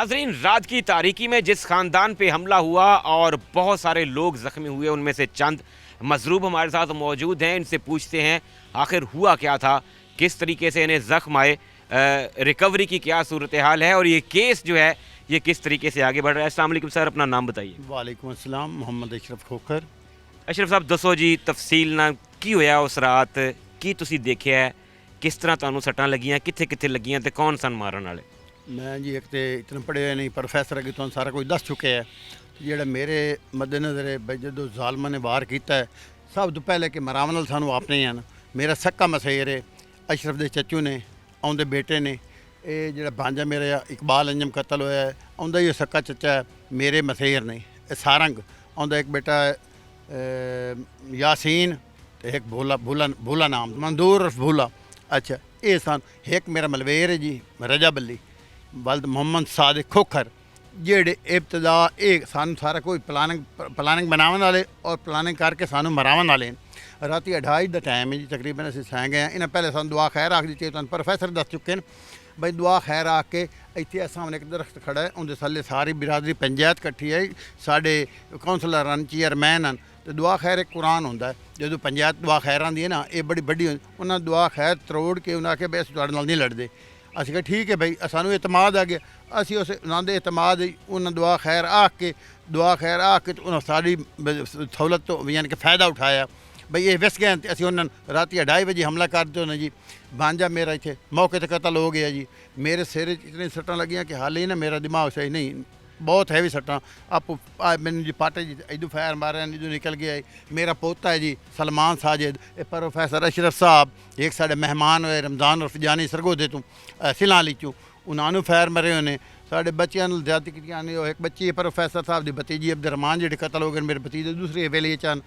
नाज़रीन, रात की तारीकी में जिस ख़ानदान पे हमला हुआ और बहुत सारे लोग ज़ख्मी हुए, उनमें से चंद मज़रूब हमारे साथ मौजूद हैं। इनसे पूछते हैं आखिर हुआ क्या था, किस तरीके से इन्हें ज़ख्म आए, रिकवरी की क्या सूरत हाल है और ये केस जो है ये किस तरीके से आगे बढ़ रहा है। अस्सलाम वालेकुम सर, अपना नाम बताइए। वालेकुम अस्सलाम, मोहम्मद अशरफ खोखर। अशरफ साहब, दसो जी तफसील ना ਕੀ ਹੋਇਆ ਉਸ ਰਾਤ, ਕੀ ਤੁਸੀਂ ਦੇਖਿਆ, ਕਿਸ ਤਰ੍ਹਾਂ ਤੁਹਾਨੂੰ ਸੱਟਾਂ ਲੱਗੀਆਂ, ਕਿੱਥੇ ਕਿੱਥੇ ਲੱਗੀਆਂ ਤੇ ਕੌਣ ਸਨ ਮਾਰਨ ਵਾਲੇ? ਮੈਂ ਜੀ ਇੱਕ ਤੇ ਇਤਨਾ ਪੜ੍ਹਿਆ ਨਹੀਂ, ਪ੍ਰੋਫੈਸਰ ਅੱਗੇ ਤੁਹਾਨੂੰ ਸਾਰਾ ਕੁਝ ਦੱਸ ਚੁੱਕਿਆ ਹੈ। ਜਿਹੜਾ ਮੇਰੇ ਮੱਦੇਨਜ਼ਰ ਹੈ ਬਈ ਜਦੋਂ ਜ਼ਾਲਮਾਂ ਨੇ ਵਾਰ ਕੀਤਾ ਹੈ, ਸਭ ਤੋਂ ਪਹਿਲੇ ਕਿ ਮਰਾਵਨ ਨਾਲ ਸਾਨੂੰ ਆਪਣੇ ਹਨ। ਮੇਰਾ ਸੱਕਾ ਮਸੇਰ ਹੈ, ਅਸ਼ਰਫ ਦੇ ਚੱਚੂ ਨੇ, ਆਉਂਦੇ ਬੇਟੇ ਨੇ, ਇਹ ਜਿਹੜਾ ਭਾਂਜਾ ਮੇਰਾ ਇਕਬਾਲ ਅੰਜਮ ਕਤਲ ਹੋਇਆ ਹੈ, ਆਉਂਦਾ ਹੀ ਸੱਕਾ ਚੱਚਾ ਹੈ, ਮੇਰੇ ਮਸੇਰ ਨੇ। ਇਹ ਸਾਰੰਗ ਆਉਂਦਾ ਇੱਕ ਬੇਟਾ ਯਾਸੀਨ ਤੇ ਇੱਕ ਭੂਲਾ ਨਾਮ ਮੰਦੂਰ ਉਰਫ ਭੂਲਾ। ਅੱਛਾ ਇਹ ਸਨ। ਇੱਕ ਮੇਰਾ ਮਲਵੇਰ ਹੈ ਜੀ ਰਜਾ ਬੱਲੀ ਬਲਦ ਮੁਹੰਮਦ ਸਾਦਿਕ ਖੋਖਰ, ਜਿਹੜੇ ਇਬਤਦਾ ਇਹ ਸਾਨੂੰ ਸਾਰਾ ਕੋਈ ਪਲਾਨਿੰਗ ਬਣਾਉਣ ਵਾਲੇ ਔਰ ਪਲਾਨਿੰਗ ਕਰਕੇ ਸਾਨੂੰ ਮਰਾਉਣ ਵਾਲੇ। ਰਾਤੀ 2:30 ਦਾ ਟਾਈਮ ਹੈ ਜੀ ਤਕਰੀਬਨ, ਅਸੀਂ ਸੌਂ ਗਏ ਹਾਂ। ਇਹਨਾਂ ਪਹਿਲੇ ਸਾਨੂੰ ਦੁਆ ਖੈਰ ਆਖ ਦਿੱਤੀ, ਤੁਹਾਨੂੰ ਪ੍ਰੋਫੈਸਰ ਦੱਸ ਚੁੱਕੇ ਨੇ ਬਈ ਦੁਆ ਖੈਰ ਆ ਕੇ ਇੱਥੇ ਸਾਹਮਣੇ ਇੱਕ ਦਰਖਤ ਖੜਾ ਹੈ, ਉਹਦੇ ਥੱਲੇ ਸਾਰੀ ਬਿਰਾਦਰੀ ਪੰਚਾਇਤ ਇਕੱਠੀ ਹੈ, ਸਾਡੇ ਕਾਉਂਸਲਰ ਹਨ, ਚੇਅਰਮੈਨ ਹਨ, ਤੇ ਦੁਆ ਖੈਰ ਇੱਕ ਕੁਰਾਨ ਹੁੰਦਾ ਹੈ। ਜਦੋਂ ਪੰਚਾਇਤ ਦੁਆ ਖੈਰ ਆਉਂਦੀ ਹੈ ਨਾ, ਇਹ ਬੜੀ ਵੱਡੀ ਹੁੰਦੀ, ਉਹਨਾਂ ਦੁਆ ਖੈਰ ਤਰੋੜ ਕੇ ਉਹਨਾਂ ਆਖਿਆ ਬਈ ਅਸੀਂ ਤੁਹਾਡੇ ਨਾਲ ਨਹੀਂ ਲੜਦੇ। ਅਸੀਂ ਕਿਹਾ ਠੀਕ ਹੈ ਬਈ, ਸਾਨੂੰ ਇਤਮਾਦ ਆ ਗਿਆ। ਅਸੀਂ ਉਸ ਉਹਨਾਂ ਦੇ ਇਤਮਾਦ ਉਹਨਾਂ ਦੁਆ ਖੈਰ ਆਖ ਕੇ ਤੇ ਉਹਨਾਂ ਸਾਡੀ ਸਹੂਲਤ ਤੋਂ ਯਾਨੀ ਕਿ ਫਾਇਦਾ ਉਠਾਇਆ ਬਈ ਇਹ ਵਿਸ ਗਏ। ਤੇ ਅਸੀਂ ਉਹਨਾਂ ਨੂੰ ਰਾਤੀ 2:30 ਵਜੇ ਹਮਲਾ ਕਰ ਦਿੱਤਾ ਉਹਨਾਂ ਜੀ। ਭਾਂਜਾ ਮੇਰਾ ਇੱਥੇ ਮੌਕੇ 'ਤੇ ਕਤਲ ਹੋ ਗਿਆ ਜੀ। ਮੇਰੇ ਸਿਰ 'ਚ ਇਤਨੀ ਸੱਟਾਂ ਲੱਗੀਆਂ ਕਿ ਹਾਲੇ ਨਾ ਮੇਰਾ ਦਿਮਾਗ ਸਹੀ ਨਹੀਂ, ਬਹੁਤ ਹੈਵੀ ਸੱਟਾਂ। ਮੈਨੂੰ ਜੀ ਪਾਟੇ ਜੀ ਇਦੋਂ ਫਾਇਰ ਮਾਰਿਆ, ਇਦੋਂ ਨਿਕਲ ਗਿਆ। ਮੇਰਾ ਪੋਤਾ ਹੈ ਜੀ ਸਲਮਾਨ ਸਾਜਿਦ, ਇਹ ਪ੍ਰੋਫੈਸਰ ਅਸ਼ਰਫ ਸਾਹਿਬ, ਇੱਕ ਸਾਡੇ ਮਹਿਮਾਨ ਹੋਏ ਰਮਜ਼ਾਨ ਰਫਜਾਨੀ ਸਰਗੋਦੇ ਤੋਂ ਸਿਲਾਂ ਲੀਚੂ, ਉਹਨਾਂ ਨੂੰ ਫਾਇਰ ਮਰੇ ਹੋਏ ਨੇ। ਸਾਡੇ ਬੱਚਿਆਂ ਨੂੰ ਜ਼ਿਆਦਾ ਕੀਤੀਆਂ ਨੇ। ਉਹ ਇੱਕ ਬੱਚੀ ਪ੍ਰੋਫੈਸਰ ਸਾਹਿਬ ਦੀ ਭਤੀਜੀ ਅਬਦੁਰਰਹਿਮਾਨ ਜਿਹੜੇ ਕਤਲ ਹੋ ਗਏ, ਮੇਰੇ ਭਤੀਜੇ ਦੂਸਰੀ ਹਵੇਲੀ 'ਚ ਹਨ।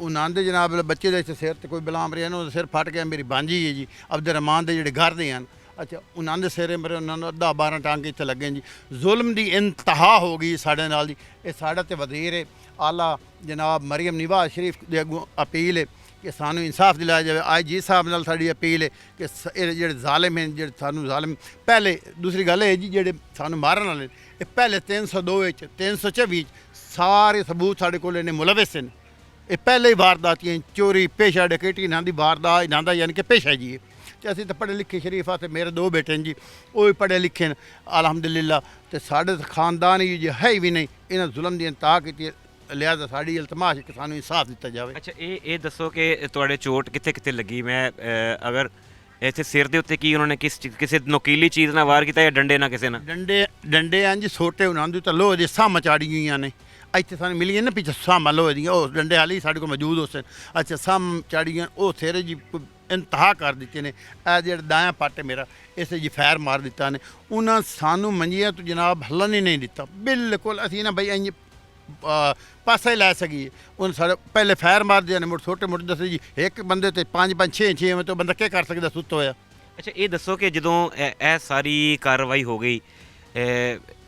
ਉਹਨਾਂ ਦੇ ਜਨਾਬ ਬੱਚੇ ਦੇ ਸਿਰ ਤੇ ਕੋਈ ਬਲਾਮ ਰਿਹਾ ਨਾ, ਉਹਦਾ ਸਿਰ ਫਟ ਗਿਆ। ਮੇਰੀ ਬਾਂਝੀ ਹੈ ਜੀ ਅਬਦੁਰਰਹਿਮਾਨ ਦੇ ਜਿਹੜੇ ਘਰ ਦੇ ਹਨ। ਅੱਛਾ ਉਹਨਾਂ ਦੇ ਸਿਰੇ ਮਰੇ, ਉਹਨਾਂ ਨੂੰ 10-12 ਟਾਂਗੇ ਇੱਥੇ ਲੱਗੇ ਜੀ। ਜ਼ੁਲਮ ਦੀ ਇੰਤਹਾ ਹੋ ਗਈ ਸਾਡੇ ਨਾਲ ਜੀ। ਇਹ ਸਾਡਾ ਤੇ ਵਜ਼ੀਰ ਆਲਾ ਜਨਾਬ ਮਰੀਮ ਨਵਾਜ਼ ਸ਼ਰੀਫ ਦੇ ਅੱਗੋਂ ਅਪੀਲ ਹੈ ਕਿ ਸਾਨੂੰ ਇਨਸਾਫ ਦਿਲਾਇਆ ਜਾਵੇ। IG ਸਾਹਿਬ ਨਾਲ ਸਾਡੀ ਅਪੀਲ ਹੈ ਕਿ ਇਹ ਜਿਹੜੇ ਜ਼ਾਲਿਮ ਹਨ, ਜਿਹੜੇ ਸਾਨੂੰ ਜ਼ਾਲਿਮ ਪਹਿਲੇ, ਦੂਸਰੀ ਗੱਲ ਇਹ ਜੀ ਜਿਹੜੇ ਸਾਨੂੰ ਮਾਰਨ ਵਾਲੇ, ਇਹ ਪਹਿਲੇ 302 ਵਿੱਚ 324 ਵਿੱਚ ਸਾਰੇ ਸਬੂਤ ਸਾਡੇ ਕੋਲ ਨੇ ਮੁਲਵਿਸ ਨੇ। ਇਹ ਪਹਿਲੇ ਹੀ ਵਾਰਦਾਤੀਆਂ ਚੋਰੀ ਪੇਸ਼ਾ ਡਕੈਤੀ ਇਹਨਾਂ ਦੀ ਵਾਰਦਾਤ ਇਹਨਾਂ ਦਾ ਯਾਨੀ ਕਿ ਪੇਸ਼ਾ ਜੀ ਹੈ। ਤੇ ਅਸੀਂ ਤਾਂ ਪੜ੍ਹੇ ਲਿਖੇ ਸ਼ਰੀਫ ਆ, ਤੇ ਮੇਰੇ 2 ਬੇਟੇ ਨੇ ਜੀ, ਉਹ ਵੀ ਪੜ੍ਹੇ ਲਿਖੇ ਨੇ ਅਲਹਮਦੁਲਿਲਾ। ਤੇ ਸਾਡੇ ਖਾਨਦਾਨ ਹੀ ਜੇ ਹੈ ਵੀ ਨਹੀਂ, ਇਹਨਾਂ ਜ਼ੁਲਮ ਦੀ ਇੰਤਹਾ ਕੀਤੀ। ਲਿਹਾਜ਼ਾ ਸਾਡੀ ਇਲਤਮਾਸ ਕਿ ਸਾਨੂੰ ਇਨਸਾਫ ਦਿੱਤਾ ਜਾਵੇ। ਅੱਛਾ ਇਹ ਦੱਸੋ ਕਿ ਤੁਹਾਡੇ ਚੋਟ ਕਿੱਥੇ ਕਿੱਥੇ ਲੱਗੀ? ਮੈਂ ਅਗਰ ਇੱਥੇ ਸਿਰ ਦੇ ਉੱਤੇ ਕੀ ਉਹਨਾਂ ਨੇ ਕਿਸੇ ਨੋਕੀਲੀ ਚੀਜ਼ ਨਾਲ ਵਾਰ ਕੀਤਾ ਜਾਂ ਡੰਡੇ ਨਾਲ ਕਿਸੇ ਨਾਲ? ਡੰਡੇ ਆਂ ਜੀ ਛੋਟੇ ਉਹਨਾਂ ਦੀ ਤਾਂ ਲੋਹੇ ਦੀ ਸਾਹ ਮਚਾੜੀ ਗਈਆਂ ਨੇ। ਇੱਥੇ ਸਾਨੂੰ ਮਿਲੀਆਂ ਨਾ ਪਿੱਛੇ ਸਾਹ ਲੋਹੇ ਦੀਆਂ, ਉਹ ਡੰਡੇ ਹਾਲੀ ਸਾਡੇ ਕੋਲ ਮੌਜੂਦ ਹੋ ਸਨ। ਅੱਛਾ ਸਾਹ ਚਾੜੀਆਂ, ਉਹ ਸਿਰ ਜੀ ਇੰਤਹਾ ਕਰ ਦਿੱਤੇ ਨੇ। ਇਹ ਜਿਹੜਾ ਦਾਇਆ ਪੱਟ ਮੇਰਾ ਇਸੇ ਜੀ ਫੈਰ ਮਾਰ ਦਿੱਤਾ ਨੇ। ਉਹਨਾਂ ਸਾਨੂੰ ਮੰਜੀਆਂ ਤੋਂ ਜਨਾਬ ਹੱਲਣ ਹੀ ਨਹੀਂ ਦਿੱਤਾ ਬਿਲਕੁਲ। ਅਸੀਂ ਨਾ ਬਈ ਇੰਜ ਪਾਸਾ ਹੀ ਲੈ ਸਕੀਏ। ਉਹਨਾਂ ਸਾਡੇ ਪਹਿਲੇ ਫੈਰ ਮਾਰਦੇ ਨੇ, ਮੁੜ ਛੋਟੇ ਮੋਟੇ ਦੱਸੇ ਜੀ ਇੱਕ ਬੰਦੇ ਤੇ 5-5 6 ਤੋਂ ਬੰਦਾ ਕੀ ਕਰ ਸਕਦਾ ਸੁੱਤ ਹੋਇਆ। ਅੱਛਾ ਇਹ ਦੱਸੋ ਕਿ ਜਦੋਂ ਇਹ ਸਾਰੀ ਕਾਰਵਾਈ ਹੋ ਗਈ,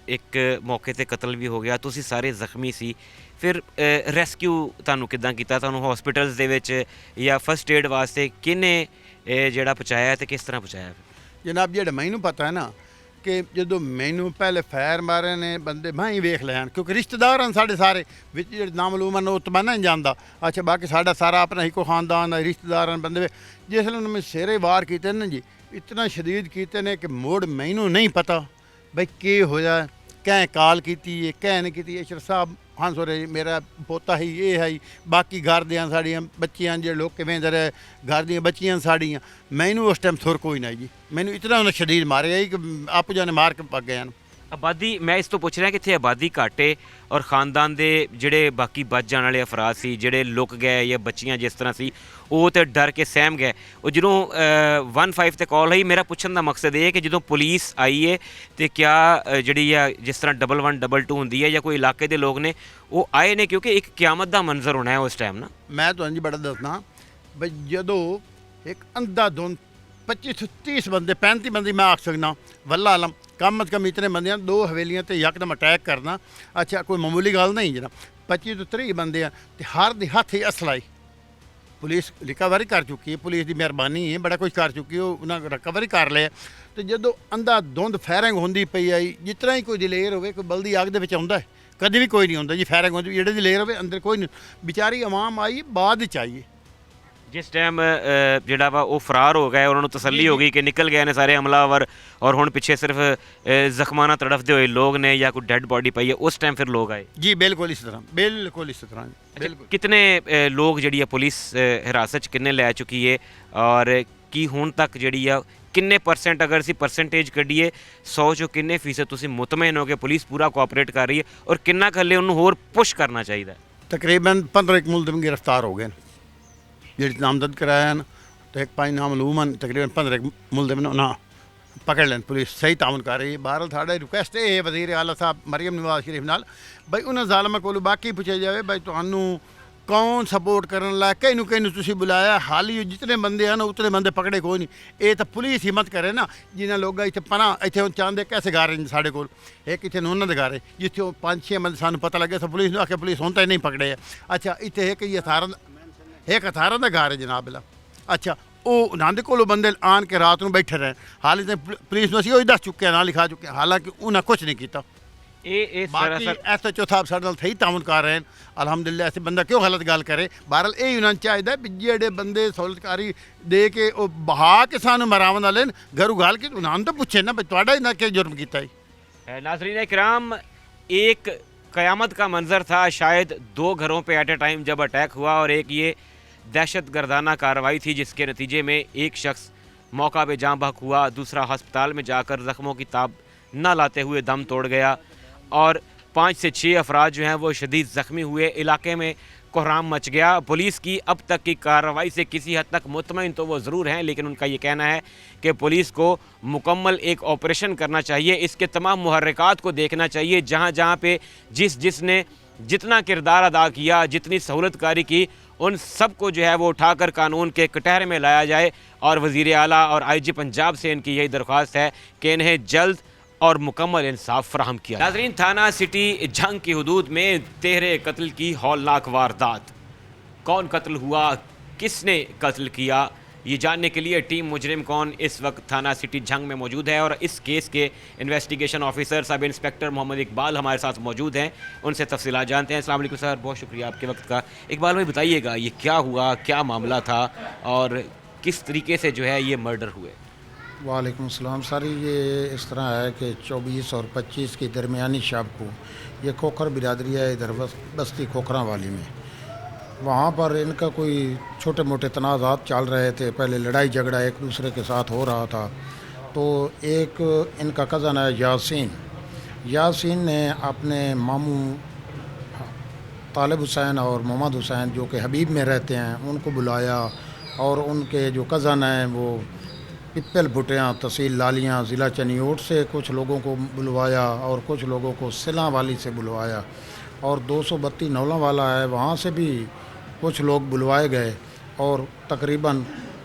ਇੱਕ ਮੌਕੇ ਤੇ ਕਤਲ ਵੀ ਹੋ ਗਿਆ, ਤੁਸੀਂ ਸਾਰੇ ਜ਼ਖਮੀ ਸੀ, ਫਿਰ ਰੈਸਕਿਊ ਤੁਹਾਨੂੰ ਕਿੱਦਾਂ ਕੀਤਾ? ਤੁਹਾਨੂੰ ਹਸਪੀਟਲਸ ਦੇ ਵਿੱਚ ਜਾਂ ਫਸਟ ਏਡ ਵਾਸਤੇ ਕਿਹਨੇ ਜਿਹੜਾ ਪਹੁੰਚਾਇਆ ਤੇ ਕਿਸ ਤਰ੍ਹਾਂ ਪਹੁੰਚਾਇਆ? ਜਨਾਬ ਜਿਹੜਾ ਮੈਨੂੰ ਪਤਾ ਹੈ ਨਾ ਕਿ ਜਦੋਂ ਮੈਨੂੰ ਪਹਿਲੇ ਫੈਰ ਮਾਰੇ ਨੇ ਬੰਦੇ ਮੈਂ ਹੀ ਵੇਖ ਲਿਆ, ਕਿਉਂਕਿ ਰਿਸ਼ਤੇਦਾਰ ਹਨ ਸਾਡੇ ਸਾਰੇ ਵਿੱਚ ਜਿਹੜੇ ਨਾਮਲੂਮ ਹਨ, ਉਹ ਤਾਂ ਨਹੀਂ ਜਾਂਦਾ। ਅੱਛਾ ਬਾਕੀ ਸਾਡਾ ਸਾਰਾ ਆਪਣਾ ਇੱਕੋ ਖਾਨਦਾਨ ਦਾ ਰਿਸ਼ਤੇਦਾਰ ਹਨ ਬੰਦੇ। ਜਿਸ ਵੇਲੇ ਉਹਨਾਂ ਨੇ ਸਿਰੇ ਵਾਰ ਕੀਤੇ ਨੇ ਜੀ, ਇਤਨਾ ਸ਼ਦੀਦ ਕੀਤੇ ਨੇ ਕਿ ਮੋੜ ਮੈਨੂੰ ਨਹੀਂ ਪਤਾ ਬਈ ਕੀ ਹੋਇਆ, ਕਹਿ ਕਾਲ ਕੀਤੀ ਹੈ ਕਹਿ ਨਹੀਂ ਕੀਤੀ। ਅਸ਼ਰਫ ਸਾਹਿਬ ਹਾਂ ਸੋਰੇ ਮੇਰਾ ਪੋਤਾ ਹੀ ਇਹ ਹੈ, ਬਾਕੀ ਘਰ ਦੀਆਂ ਸਾਡੀਆਂ ਬੱਚੀਆਂ ਜਿਹੜੇ ਲੋਕ ਕਿਵੇਂ ਦਰ ਘਰ ਦੀਆਂ ਬੱਚੀਆਂ ਸਾਡੀਆਂ, ਮੈਨੂੰ ਉਸ ਟਾਈਮ ਸੁਰ ਕੋਈ ਨਹੀਂ ਜੀ। ਮੈਨੂੰ ਇਤਨਾ ਉਹਨੇ ਸ਼ਦੀਦ ਮਾਰਿਆ ਕਿ ਆਪੋ ਜਾਨੇ ਮਾਰ ਕੇ ਪੱਗ ਗਏ ਹਨ। ਆਬਾਦੀ ਮੈਂ ਇਸ ਤੋਂ ਪੁੱਛ ਰਿਹਾ ਕਿ ਇੱਥੇ ਆਬਾਦੀ ਘੱਟ ਹੈ ਔਰ ਖਾਨਦਾਨ ਦੇ ਜਿਹੜੇ ਬਾਕੀ ਬਚ ਜਾਣ ਵਾਲੇ ਅਫਰਾਦ ਸੀ, ਜਿਹੜੇ ਲੁਕ ਗਏ ਜਾਂ ਬੱਚੀਆਂ ਜਿਸ ਤਰ੍ਹਾਂ ਸੀ, ਉਹ ਤਾਂ ਡਰ ਕੇ ਸਹਿਮ ਗਏ। ਉਹ ਜਦੋਂ 15 ਤੇ ਕਾਲ ਹੋਈ, ਮੇਰਾ ਪੁੱਛਣ ਦਾ ਮਕਸਦ ਇਹ ਹੈ ਕਿ ਜਦੋਂ ਪੁਲਿਸ ਆਈ ਹੈ ਤੇ ਕਿਆ ਜਿਹੜੀ ਆ ਜਿਸ ਤਰ੍ਹਾਂ 11 22 ਹੁੰਦੀ ਹੈ ਜਾਂ ਕੋਈ ਇਲਾਕੇ ਦੇ ਲੋਕ ਨੇ ਉਹ ਆਏ ਨੇ? ਕਿਉਂਕਿ ਇੱਕ ਕਿਆਮਤ ਦਾ ਮੰਜ਼ਰ ਹੋਣਾ ਹੈ ਉਸ ਟਾਈਮ ਨਾ। ਮੈਂ ਤੁਹਾਨੂੰ ਜੀ ਬੜਾ ਦੱਸਣਾ ਬਈ ਜਦੋਂ ਇੱਕ ਅੰਧਾ ਧੁੰਦ 25 ਤੋਂ 30 ਬੰਦੇ 35 ਬੰਦੇ ਮੈਂ ਆਖ ਸਕਦਾ ਵੱਲਾ ਆਲਮ ਕਮ ਅਜ਼ ਕਮ ਇਤਨੇ ਬੰਦੇ ਹਨ, 2 ਹਵੇਲੀਆਂ ਤੇ ਯਕਦਮ ਅਟੈਕ ਕਰਨਾ ਅੱਛਾ ਕੋਈ ਮਾਮੂਲੀ ਗੱਲ ਨਹੀਂ ਜਨਾਬ। 25 ਤੋਂ 30 ਬੰਦੇ ਆ ਤੇ ਹਰ ਦੇ ਹੱਥ ਹੀ ਅਸਲਾ ਹੀ। ਪੁਲਿਸ ਰਿਕਵਰੀ ਕਰ ਚੁੱਕੀ ਹੈ, ਪੁਲਿਸ ਦੀ ਮਿਹਰਬਾਨੀ ਹੈ, ਬੜਾ ਕੁਝ ਕਰ ਚੁੱਕੀ, ਉਹ ਉਹਨਾਂ ਰਿਕਵਰੀ ਕਰ ਲਿਆ। ਤੇ ਜਦੋਂ ਅੰਧਾ ਧੁੰਦ ਫਾਇਰਿੰਗ ਹੁੰਦੀ ਪਈ ਆਈ, ਜਿਸ ਤਰ੍ਹਾਂ ਹੀ ਕੋਈ ਦਲੇਰ ਹੋਵੇ ਕੋਈ ਬਲਦੀ ਅੱਗ ਦੇ ਵਿੱਚ ਆਉਂਦਾ, ਕਦੇ ਵੀ ਕੋਈ ਨਹੀਂ ਹੁੰਦਾ ਜੀ। ਫਾਇਰਿੰਗ ਹੁੰਦੀ ਜਿਹੜੇ ਦਲੇਰ ਹੋਵੇ ਅੰਦਰ ਕੋਈ ਨਹੀਂ, ਵਿਚਾਰੀ ਆਵਾਮ ਆਈ ਬਾਅਦ ਵਿੱਚ ਆਈਏ। ਜਿਸ ਟਾਈਮ ਜਿਹੜਾ ਵਾ ਉਹ ਫਰਾਰ ਹੋ ਗਏ, ਉਹਨਾਂ ਨੂੰ ਤਸੱਲੀ ਹੋ ਗਈ ਕਿ ਨਿਕਲ ਗਏ ਨੇ ਸਾਰੇ ਹਮਲਾਵਰ, ਔਰ ਹੁਣ ਪਿੱਛੇ ਸਿਰਫ ਜ਼ਖਮਾਂ ਨਾਲ ਤੜਫਦੇ ਹੋਏ ਲੋग ਨੇ ਜਾਂ ਕੋਈ ਡੈਡ ਬਾਡੀ ਪਈ ਹੈ, ਉਸ ਟਾਈਮ ਫਿਰ ਲੋग ਆਏ। ਜੀ ਬਿਲਕੁਲ ਇਸ ਤਰ੍ਹਾਂ, ਬਿਲकुल इस तरह बिल्कुल। ਕਿਤਨੇ ਲੋਕ ਜਿਹੜੀ ਆ ਪੁਲਿਸ ਹਿਰਾਸਤ 'ਚ ਕਿੰਨੇ ਲੈ ਚੁੱਕੀ ਹੈ, ਔਰ ਕੀ ਹੁਣ ਤੱਕ ਜਿਹੜੀ ਆ ਕਿੰਨੇ ਪਰਸੈਂਟ, ਅਗਰ ਅਸੀਂ ਪਰਸੈਂਟੇਜ ਕੱਢੀਏ 100 ਚੋਂ ਕਿੰਨੇ ਫੀਸਦ ਤੁਸੀਂ ਮੁਤਮੈਨ ਹੋ ਕਿ ਪੁਲਿਸ ਪੂਰਾ ਕੋਆਪਰੇਟ ਕਰ ਰਹੀ ਹੈ, ਔਰ ਕਿੰਨਾ ਕੁ ਹਲੇ ਉਹਨੂੰ ਹੋਰ ਪੁਸ਼ ਕਰਨਾ ਚਾਹੀਦਾ? तकरीबन 15 मुलजिम गिरफ्तार हो गए ਜਿਹੜੇ ਨਾਮਜ਼ਦ ਕਰਾਇਆ ਨਾ, ਤੇ ਇੱਕ ਪੰਜ ਨਾਮਲੂਮਨ ਤਕਰੀਬਨ 15 ਮੁਲਜ਼ਮ ਨੇ ਉਹਨਾਂ ਪਕੜ ਲੈਣ। ਪੁਲਿਸ ਸਹੀ ਤਾਮਨ ਕਰ ਰਹੀ ਹੈ। ਬਹਰਹਾਲ ਸਾਡਾ ਰਿਕੁਐਸਟ ਇਹ ਹੈ ਵਜ਼ੀਰ ਆਲਾ ਸਾਹਿਬ ਮਰੀਮ ਨਵਾਜ਼ ਸ਼ਰੀਫ ਨਾਲ, ਬਈ ਉਹਨਾਂ ਜ਼ਾਲਮਾਂ ਕੋਲੋਂ ਬਾਕੀ ਪੁੱਛਿਆ ਜਾਵੇ ਬਈ ਤੁਹਾਨੂੰ ਕੌਣ ਸਪੋਰਟ ਕਰਨ ਲੱਗ, ਕਿਹਨੂੰ ਤੁਸੀਂ ਬੁਲਾਇਆ? ਹਾਲ ਹੀ ਜਿਤਨੇ ਬੰਦੇ ਹਨ ਉਤਨੇ ਬੰਦੇ ਪਕੜੇ ਕੋਈ ਨਹੀਂ। ਇਹ ਤਾਂ ਪੁਲਿਸ ਹਿੰਮਤ ਕਰੇ ਨਾ, ਜਿਨ੍ਹਾਂ ਲੋਕਾਂ ਇੱਥੇ ਪਨਾ ਇੱਥੇ ਹੁਣ ਚਾਹੁੰਦੇ ਕੈਸੇ ਗਾ ਰਹੇ ਨੇ ਸਾਡੇ ਕੋਲ, ਇੱਕ ਇੱਥੇ ਉਹਨਾਂ ਦੇ ਗਾ ਰਹੇ ਜਿੱਥੇ ਉਹ 5-6 ਬੰਦੇ ਸਾਨੂੰ ਪਤਾ ਲੱਗਿਆ ਤਾਂ ਪੁਲਿਸ ਨੂੰ ਆਖਿਆ ਪੁਲਿਸ ਹੁਣ ਤਾਂ ਨਹੀਂ ਪਕੜੇ ਆ। ਅੱਛਾ ਇੱਥੇ ਇੱਕ ਹੀ 18 ਦਾ ਘਰ ਹੈ ਜਨਾਬ ਬਿਲਾ। ਅੱਛਾ ਉਹ ਨੰਦ ਕੋਲੋਂ ਬੰਦੇ ਆਣ ਕੇ ਰਾਤ ਨੂੰ ਬੈਠੇ ਰਹੇ, ਹਾਲੇ ਤਾਂ ਪੁਲਿਸ ਨੂੰ ਅਸੀਂ ਉਹ ਦੱਸ ਚੁੱਕੇ ਨਾਲ ਲਿਖਾ ਚੁੱਕੇ, ਹਾਲਾਂਕਿ ਉਹਨਾਂ ਕੁਝ ਨਹੀਂ ਕੀਤਾ। ਇਹ ਬਾਕੀ SHO ਸਾਹਿਬ ਸਾਡੇ ਨਾਲ ਸਹੀ ਤਾਮਨ ਕਰ ਰਹੇ ਹਨ ਅਲਹਮਦੁਲਿਲਾ। ਐਸੇ ਬੰਦਾ ਕਿਉਂ ਗਲਤ ਗੱਲ ਕਰੇ? ਬਹਰਹਾਲ ਇਹ ਉਹਨਾਂ ਨੂੰ ਚਾਹੀਦਾ ਵੀ ਜਿਹੜੇ ਬੰਦੇ ਸਹੂਲਤਕਾਰੀ ਦੇ ਕੇ ਉਹ ਬਹਾ ਕੇ ਸਾਨੂੰ ਮਰਾਵਨ ਵਾਲੇ ਘਰੋਂ ਗਾਲ ਕੇ ਉਹਨਾਂ ਨੂੰ ਤਾਂ ਪੁੱਛੇ ਨਾ ਵੀ ਤੁਹਾਡਾ ਇਹਨਾਂ ਕੀ ਜੁਰਮ ਕੀਤਾ है। नाज़रीन इकराम, एक क़यामत का मंज़र था, शायद 2 घरों पे एट ए टाइम जब अटैक हुआ, और एक ये दहशत गर्दाना कार्रवाई थी जिसके नतीजे में एक शख्स मौका पे जाँ बहक हुआ, दूसरा हस्पताल में जाकर ज़ख्मों की ताब न लाते हुए दम तोड़ गया, और 5 से 6 अफराद जो हैं वो शदीद ज़ख्मी हुए। इलाके में कोहराम मच गया। पुलिस की अब तक की कार्रवाई से किसी हद तक मुतमईन तो वो ज़रूर हैं, लेकिन उनका ये कहना है कि पुलिस को मुकम्मल एक ऑपरेशन करना चाहिए, इसके तमाम मुहर्रिकात को देखना चाहिए, जहाँ जहाँ पे जिसने जितना किरदार अदा किया, जितनी सहूलतकारी की, उन सब को जो है वो उठाकर कानून के कटहरे में लाया जाए। और वज़ीर आला और IG पंजाब से इनकी यही दरख्वास्त है कि इन्हें जल्द और मुकम्मल इंसाफ फराहम किया। नाज़रीन, थाना सिटी झंग की हदूद में 13 कत्ल की हौलनाक वारदात। कौन कत्ल हुआ, किसने कत्ल किया, ये जानने के लिए टीम मुजरिम कौन इस वक्त थाना सिटी झंग में मौजूद है, और इस केस के investigation officer sub inspector Mohammad Iqbal हमारे साथ मौजूद हैं। उनसे तफसीलात जानते हैं। अस्सलाम वालेकुम सर, बहुत शुक्रिया आपके वक्त का। इकबाल भाई बताइएगा, ये क्या हुआ, क्या मामला था, और किस तरीके से जो है ये मर्डर हुए? वालेकुम सलाम सर, ये इस तरह है कि 24 और 25 की दरमियानी शब को ये खोखर बिरादरी है इधर बस्ती खोखरा वाली में, वहाँ पर इनका कोई छोटे मोटे तनाज़ात चल रहे थे। पहले लड़ाई झगड़ा एक दूसरे के साथ हो रहा था। तो एक इनका कज़न है यासीन ने अपने मामू तालिब हुसैन और मोहम्मद हुसैन जो कि हबीब में रहते हैं उनको बुलाया, और उनके जो कज़न हैं वो पिपल भुटियाँ तहसील लालियाँ ज़िला चनियोट से कुछ लोगों को बुलवाया, और कुछ लोगों को सिला वाली से बुलवाया, और 232 नौला वाला है वहाँ से भी कुछ लोग बुलवाए गए, और तकरीबन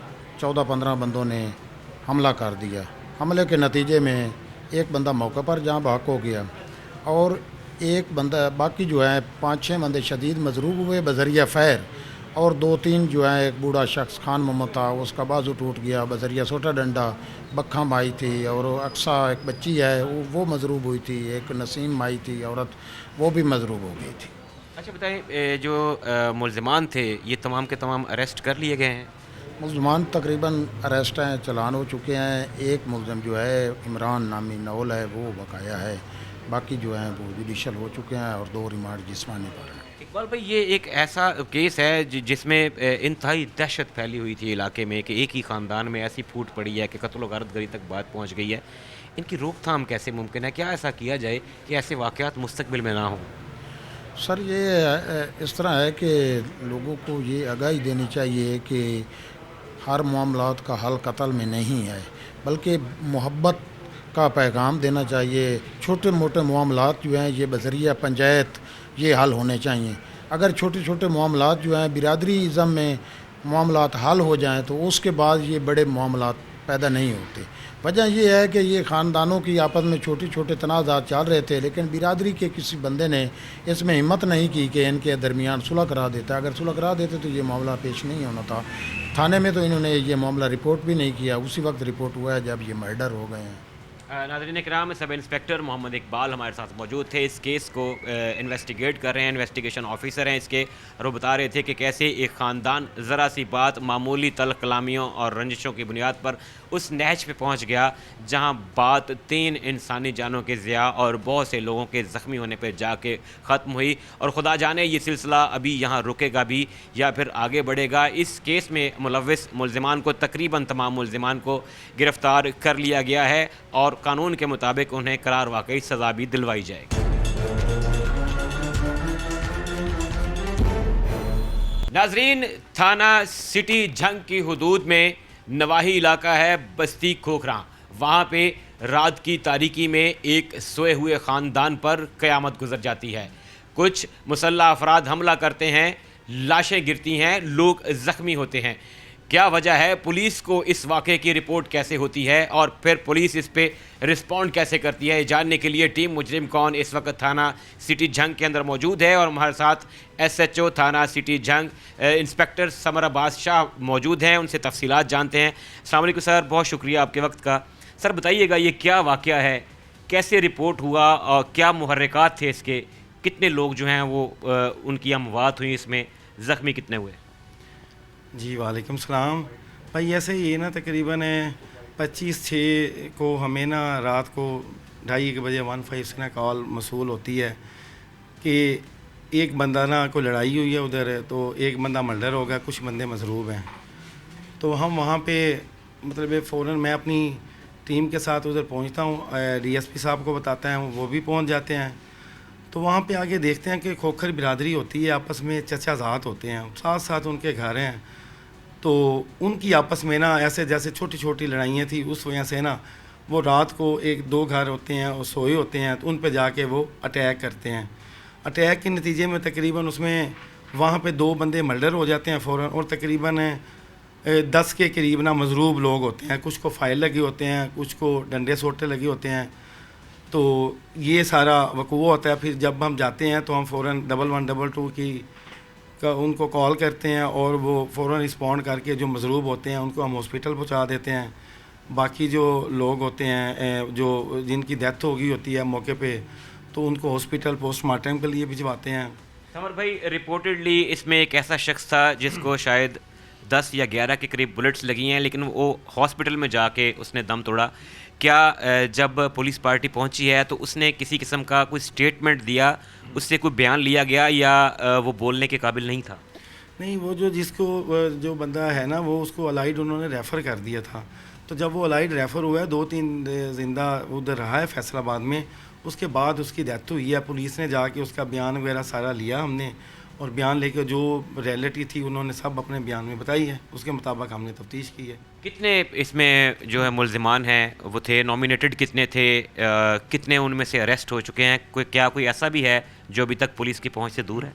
14-15 बंदों ने हमला कर दिया। हमले के नतीजे में एक बंदा मौके पर जहाँ बहक हो गया, और एक बंदा बाकी जो है 5-6 बंदे शदीद मजरूब हुए बजरिया फैर, और 2-3 जो है एक बूढ़ा शख्स खान मोहम्मद था उसका बाजू टूट गया बजरिया सोटा डंडा, बखा माई थी, और अक्सा एक बच्ची है वो मजरूब हुई थी, एक नसीम माई थी औरत, वो भी मजरूब हो गई थी। अच्छा बताएं, जो मुल्ज़िमान थे ये तमाम के तमाम अरेस्ट कर लिए गए हैं? मुल्ज़िमान तकरीबन अरेस्ट हैं, चलान हो चुके हैं। एक मुल्ज़िम जो है इमरान नामी नौल है वो बकाया है, बाकी जो हैं वो जुडिशल हो चुके हैं, और 2 रिमांड जिस्मानी पर हैं। इकबाल भाई, ये एक ऐसा केस है जिसमें इंतहाई दहशत फैली हुई थी इलाके में कि एक ही ख़ानदान में ऐसी फूट पड़ी है कि कत्ल व गारतगरी तक बात पहुंच गई है। इनकी रोकथाम कैसे मुमकिन है? क्या ऐसा किया जाए कि ऐसे वाक़यात मुस्तक़बिल में ना हों? सर, ये इस तरह है कि लोगों को ये आगाही देनी चाहिए कि हर मामलात का हल कत्ल में नहीं है, बल्कि मोहब्बत का पैगाम देना चाहिए। छोटे मोटे मामलात जो हैं ये बज़रिया पंचायत ये हल होने चाहिए। अगर छोटे छोटे मामलात जो हैं बिरादरी इज़म में मामलात हल हो जाएं तो उसके बाद ये बड़े मामलात पैदा नहीं होते। वजह यह है कि ये ख़ानदानों की आपस में छोटे छोटे तनाज़ात चल रहे थे, लेकिन बिरादरी के किसी बंदे ने इसमें हिम्मत नहीं की कि इनके दरमियान सुलह करा देता। अगर सुलह करा देते तो ये मामला पेश नहीं होना था। थाने में तो इन्होंने ये मामला रिपोर्ट भी नहीं किया, उसी वक्त रिपोर्ट हुआ है जब ये मर्डर हो गए हैं। नाज़रीन इकराम, सब इंस्पेक्टर मोहम्मद इकबाल हमारे साथ मौजूद थे। इस केस को इन्वेस्टिगेट कर रहे हैं, इन्वेस्टिगेशन ऑफिसर हैं इसके, और वो बता रहे थे कि कैसे एक ख़ानदान ज़रा सी बात, मामूली तल्ख़ कलामियों और रंजिशों की बुनियाद पर उस नहज पे पहुंच गया जहां बात 3 इंसानी जानों के ज़िया और बहुत से लोगों के ज़ख्मी होने पर जाके ख़त्म हुई। और खुदा जाने ये सिलसिला अभी यहाँ रुकेगा भी या फिर आगे बढ़ेगा। इस केस में मुलव्विस मुल्ज़िमान को, तकरीबन तमाम मुल्ज़िमान को गिरफ़्तार कर लिया गया है और कानून के मुताबिक उन्हें करार वाकई सज़ा भी दिलवाई जाएगी। नाज़रीन, थाना सिटी झंग की हुदूद में नवाही इलाका है बस्ती खोखरा। वहाँ पे रात की तारीकी में एक सोए हुए ख़ानदान पर क़यामत गुजर जाती है। कुछ मुसल्लह अफराद हमला करते हैं, लाशें गिरती हैं, लोग ज़ख्मी होते हैं। क्या वजह है, पुलिस को इस वाक़े की रिपोर्ट कैसे होती है और फिर पुलिस इस पे रिस्पॉन्ड कैसे करती है, जानने के लिए टीम मुजरिम कौन इस वक्त थाना सिटी झंग के अंदर मौजूद है। और हमारे साथ SHO थाना city Jhang inspector summer Abbas Shah मौजूद हैं, उनसे तफसीलात जानते हैं। अस्सलाम वालेकुम सर, बहुत शुक्रिया आपके वक्त का। सर बताइएगा, ये क्या वाक़या है, कैसे रिपोर्ट हुआ और क्या मुहर्रिकात थे इसके, कितने लोग जो हैं वो उनकी अमवात हुई, इसमें ज़ख्मी कितने हुए? जी वालेकुम सलाम भाई। ऐसे ये ना तकरीबन 25/6 को हमें ना रात को 2:30 बजे 15 से ना कॉल मसूल होती है कि एक बंदा ना कोई लड़ाई हुई है उधर, तो एक बंदा मर्डर हो गया, कुछ बंदे मजरूब हैं। तो हम वहाँ पे मतलब फ़ौरन मैं अपनी टीम के साथ उधर पहुँचता हूँ, DSP साहब को बताते हैं, वो भी पहुँच जाते हैं। तो वहाँ पे आगे देखते हैं कि खोखर बिरादरी होती है, आपस में चचाज़ात होते हैं, साथ साथ उनके घर हैं। तो उनकी आपस में ना ऐसे जैसे छोटी छोटी लड़ाइयाँ थी, उस वजह से ना वो रात को 1-2 घर होते हैं और सोए होते हैं, तो उन पे जाके वो अटैक करते हैं। अटैक के नतीजे में तकरीबन उसमें वहाँ पे 2 बंदे मर्डर हो जाते हैं फ़ौरन, और तकरीबन 10 के करीब ना मजरूब लोग होते हैं। कुछ को फाइल लगे होते हैं, कुछ को डंडे सोटे लगे होते हैं। तो ये सारा वक़ूआ होता है। फिर जब हम जाते हैं तो हम फ़ौरन 1122 की का उनको कॉल करते हैं और वो फ़ौरन रिस्पॉन्ड करके जो मजरूब होते हैं उनको हम हॉस्पिटल पहुंचा देते हैं। बाकी जो लोग होते हैं जो जिनकी डेथ हो गई होती है मौके पे, तो उनको हॉस्पिटल पोस्टमार्टम के लिए भिजवाते हैं। समर भाई, रिपोर्टेडली इसमें एक ऐसा शख्स था जिसको शायद 10 या 11 के करीब बुलेट्स लगी हैं, लेकिन वो हॉस्पिटल में जाके उसने दम तोड़ा। क्या जब पुलिस पार्टी पहुंची है तो उसने किसी किस्म का कोई स्टेटमेंट दिया, उससे कोई बयान लिया गया, या वो बोलने के काबिल नहीं था? नहीं, वो जो बंदा है ना, वो उसको अलाइड उन्होंने रेफ़र कर दिया था। तो जब वो अलाइड रेफ़र हुआ है, 2-3 ज़िंदा उधर रहा है फैसलाबाद में, उसके बाद उसकी डेथ हुई है। पुलिस ने जाके उसका बयान वगैरह सारा लिया हमने, और बयान लेके जो रियलिटी थी उन्होंने सब अपने बयान में बताई है, उसके मुताबिक हमने तफ्तीश की है। कितने इसमें जो है मुल्ज़िमान हैं वो थे, नॉमिनेटेड कितने थे, कितने उनमें से अरेस्ट हो चुके हैं, कोई ऐसा भी है जो अभी तक पुलिस की पहुंच से दूर है?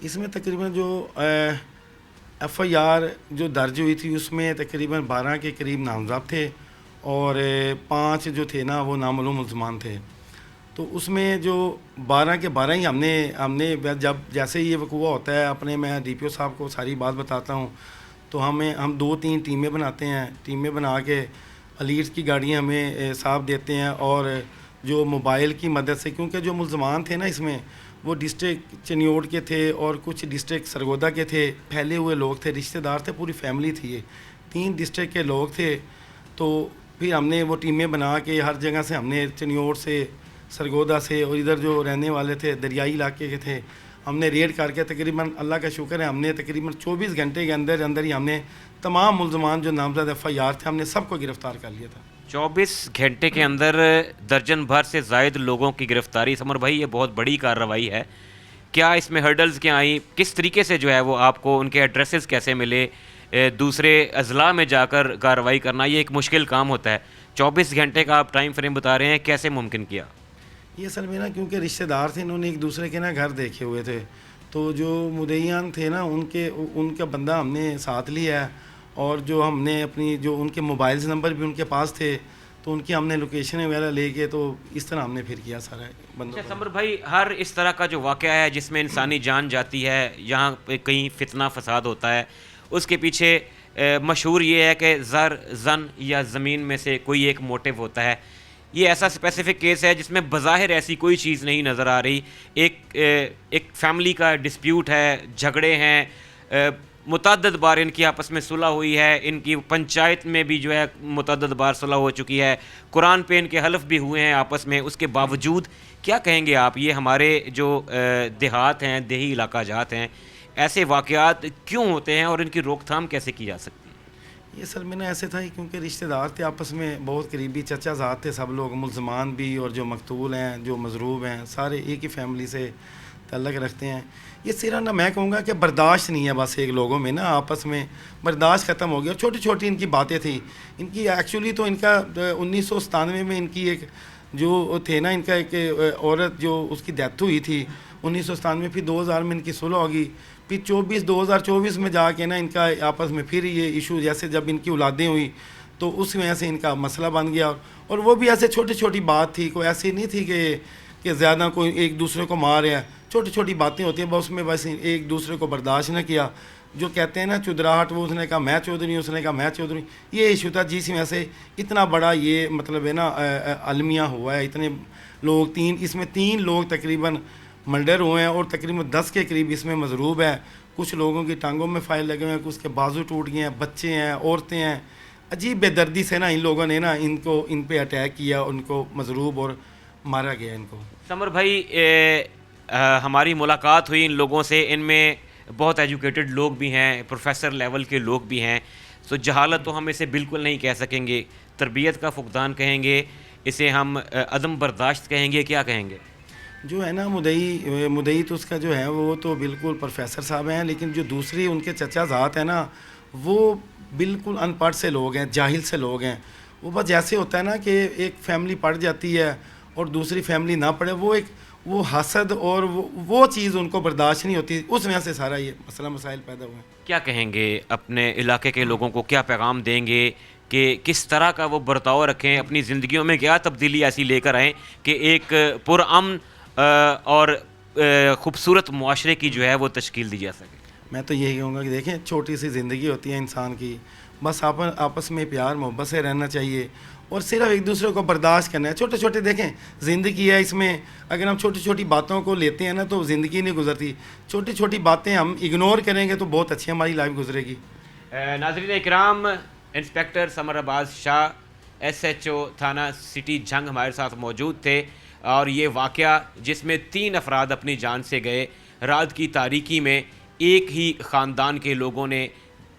इसमें तकरीबन जो FIR जो दर्ज हुई थी उसमें तकरीबन 12 के करीब नामज़द थे, और 5 जो थे ना वो नामालूम मुल्ज़िमान थे। तो उसमें जो 12 के 12 ही हमने जब जैसे ही ये वक़ूआ होता है, अपने मैं DPO साहब को सारी बात बताता हूँ, तो हम 2-3 टीमें बनाते हैं। टीमें बना के अलीट्स की गाड़ियाँ हमें साहब देते हैं, और जो मोबाइल की मदद से, क्योंकि जो मुल्ज़िमान थे ना इसमें वो डिस्ट्रिक्ट चनियोड़ के थे और कुछ डिस्ट्रिक्ट सरगोदा के थे, फैले हुए लोग थे, रिश्तेदार थे, पूरी फैमिली थी, ये 3 डिस्ट्रिक्ट के लोग थे। तो फिर हमने वो टीमें बना के हर जगह से, हमने चनियोड़ से, सरगोदा से, और इधर जो रहने वाले थे दरियाई इलाके के थे, हमने रेड करके तकरीबन अल्लाह का शुक्र है हमने तकरीबन 24 घंटे के अंदर ही हमने तमाम मुल्ज़िमान जो नामज़द FIR थे हमने सबको गिरफ़्तार कर लिया था। 24 घंटे के अंदर दर्जन भर से ज़ायद लोगों की गिरफ़्तारी। समर भाई, ये बहुत बड़ी कार्रवाई है। क्या इसमें हर्डल्स क्या आई, किस तरीके से जो है वो आपको उनके एड्रेसेस कैसे मिले, दूसरे अज़ला में जाकर कार्रवाई करना ये एक मुश्किल काम होता है। 24 घंटे का आप टाइम फ्रेम बता रहे हैं, कैसे मुमकिन किया? ये असल में ना क्योंकि रिश्तेदार थे, इन्होंने एक दूसरे के ना घर देखे हुए थे, तो जो मुद्दईयान थे ना उनका बंदा हमने साथ लिया है, और जो हमने अपनी जो उनके मोबाइल नंबर भी उनके पास थे, तो उनकी हमने लोकेशन वगैरह लेके, तो इस तरह हमने फिर किया सारा बंदों। अच्छा समर भाई, हर इस तरह का जो वाक़या है जिसमें इंसानी जान जाती है, यहाँ पे कहीं फितना फसाद होता है, उसके पीछे मशहूर ये है कि ज़र, जन या ज़मीन में से कोई एक मोटिव होता है। یہ ایسا اسپیسیفک کیس ہے جس میں بظاہر ایسی کوئی چیز نہیں نظر آ رہی. ایک فیملی کا ڈسپیوٹ ہے, جھگڑے ہیں, متعدد بار ان کی آپس میں صلح ہوئی ہے, ان کی پنچایت میں بھی جو ہے متعدد بار صلح ہو چکی ہے, قرآن پہ ان کے حلف بھی ہوئے ہیں آپس میں. اس کے باوجود کیا کہیں گے آپ, یہ ہمارے جو دیہات ہیں, دیہی علاقہ جات ہیں, ایسے واقعات کیوں ہوتے ہیں اور ان کی روک تھام کیسے کی جا سکتی ہے؟ یہ اصل میں ایسے تھا کیونکہ رشتہ دار تھے آپس میں, بہت قریبی چچا زاد تھے سب لوگ, ملزمان بھی اور جو مقتول ہیں, جو مضروب ہیں, سارے ایک ہی فیملی سے تعلق رکھتے ہیں. یہ صرف نہ میں کہوں گا کہ برداشت نہیں ہے بس ایک لوگوں میں نا, آپس میں برداشت ختم ہو گیا. اور چھوٹی چھوٹی ان کی باتیں تھیں. ان کی ایکچولی تو ان کا 1997 میں ان کی ایک جو تھے نا, ان کا ایک عورت جو اس کی ڈیتھ ہوئی تھی 1997 پھر 2000 میں ان کی صلح ہوگی, پھر 2024 میں جا کے نا ان کا آپس میں پھر یہ ایشو, جیسے جب ان کی اولادیں ہوئی تو اس وجہ سے ان کا مسئلہ بن گیا. اور وہ بھی ایسے چھوٹی چھوٹی بات تھی, کوئی ایسی نہیں تھی کہ زیادہ کوئی ایک دوسرے کو مار رہا ہے. چھوٹی چھوٹی باتیں ہوتی ہیں بس, اس میں بس ایک دوسرے کو برداشت نہ کیا. جو کہتے ہیں نا چودراہٹ, وہ اس نے کہا میں چودھری ہوں, اس نے کہا میں چودھری ہوں. یہ ایشو تھا جس میں سے اتنا بڑا یہ مطلب ہے نا المیہ ہوا ہے. اتنے لوگ اس میں 3 لوگ تقریباً مرڈر ہوئے ہیں اور تقریباً 10 کے قریب اس میں مضروب ہے. کچھ لوگوں کی ٹانگوں میں فائل لگے ہوئے ہیں, کچھ کے بازو ٹوٹ گئے ہیں, بچے ہیں, عورتیں ہیں. عجیب بے دردی سے نا ان لوگوں نے نا ان پہ اٹیک کیا, ان کو مضروب اور مارا گیا ان کو. سمر بھائی, ہماری ملاقات ہوئی ان لوگوں سے, ان میں بہت ایجوکیٹڈ لوگ بھی ہیں, پروفیسر لیول کے لوگ بھی ہیں. سو جہالت تو ہم اسے بالکل نہیں کہہ سکیں گے, تربیت کا فقدان کہیں گے, اسے ہم عدم برداشت کہیں گے, کیا کہیں گے؟ جو ہے نا مدعی تو اس کا جو ہے وہ تو بالکل پروفیسر صاحب ہیں, لیکن جو دوسری ان کے چچا ذات ہیں نا وہ بالکل ان پڑھ سے لوگ ہیں, جاہل سے لوگ ہیں. وہ بس جیسے ہوتا ہے نا کہ ایک فیملی پڑھ جاتی ہے اور دوسری فیملی نہ پڑھے, وہ حسد اور وہ چیز ان کو برداشت نہیں ہوتی, اس وجہ سے سارا یہ مسائل پیدا ہوئے ہیں. کیا کہیں گے اپنے علاقے کے لوگوں کو, کیا پیغام دیں گے کہ کس طرح کا وہ برتاؤ رکھیں, اپنی زندگیوں میں کیا تبدیلی ایسی لے کر آئیں کہ ایک پرامن اور خوبصورت معاشرے کی جو ہے وہ تشکیل دی جا سکے؟ میں تو یہی کہوں گا کہ دیکھیں, چھوٹی سی زندگی ہوتی ہے انسان کی, بس آپس میں پیار محبت سے رہنا چاہیے اور صرف ایک دوسرے کو برداشت کرنا ہے. چھوٹے چھوٹے دیکھیں زندگی ہے, اس میں اگر ہم چھوٹی چھوٹی باتوں کو لیتے ہیں نا تو زندگی نہیں گزرتی. چھوٹی چھوٹی باتیں ہم اگنور کریں گے تو بہت اچھی ہماری لائف گزرے گی. ناظرین اکرام, انسپیکٹر سمر عباس شاہ SHO تھانہ سٹی جھنگ ہمارے ساتھ موجود تھے, اور یہ واقعہ جس میں 3 افراد اپنی جان سے گئے, رات کی تاریکی میں ایک ہی خاندان کے لوگوں نے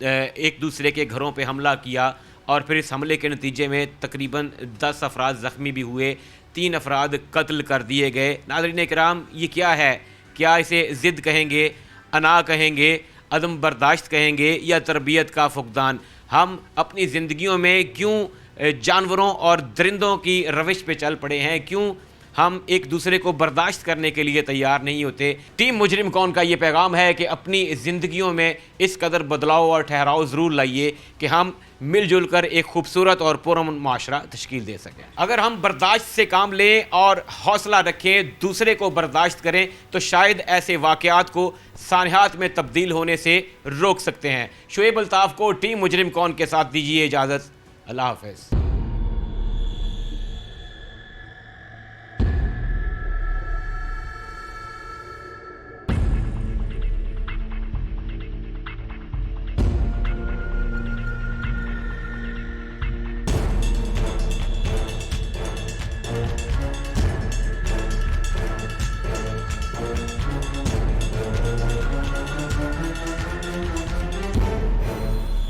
ایک دوسرے کے گھروں پہ حملہ کیا اور پھر اس حملے کے نتیجے میں تقریباً 10 افراد زخمی بھی ہوئے, 3 افراد قتل کر دیے گئے. ناظرین اکرام, یہ کیا ہے؟ کیا اسے ضد کہیں گے, انا کہیں گے, عدم برداشت کہیں گے, یا تربیت کا فقدان؟ ہم اپنی زندگیوں میں کیوں جانوروں اور درندوں کی روش پہ چل پڑے ہیں, کیوں ہم ایک دوسرے کو برداشت کرنے کے لیے تیار نہیں ہوتے؟ ٹیم مجرم کون کا یہ پیغام ہے کہ اپنی زندگیوں میں اس قدر بدلاؤ اور ٹھہراؤ ضرور لائیے کہ ہم مل جل کر ایک خوبصورت اور پرامن معاشرہ تشکیل دے سکیں. اگر ہم برداشت سے کام لیں اور حوصلہ رکھیں, دوسرے کو برداشت کریں, تو شاید ایسے واقعات کو سانحات میں تبدیل ہونے سے روک سکتے ہیں. شعیب الطاف کو ٹیم مجرم کون کے ساتھ دیجیے اجازت. اللہ حافظ.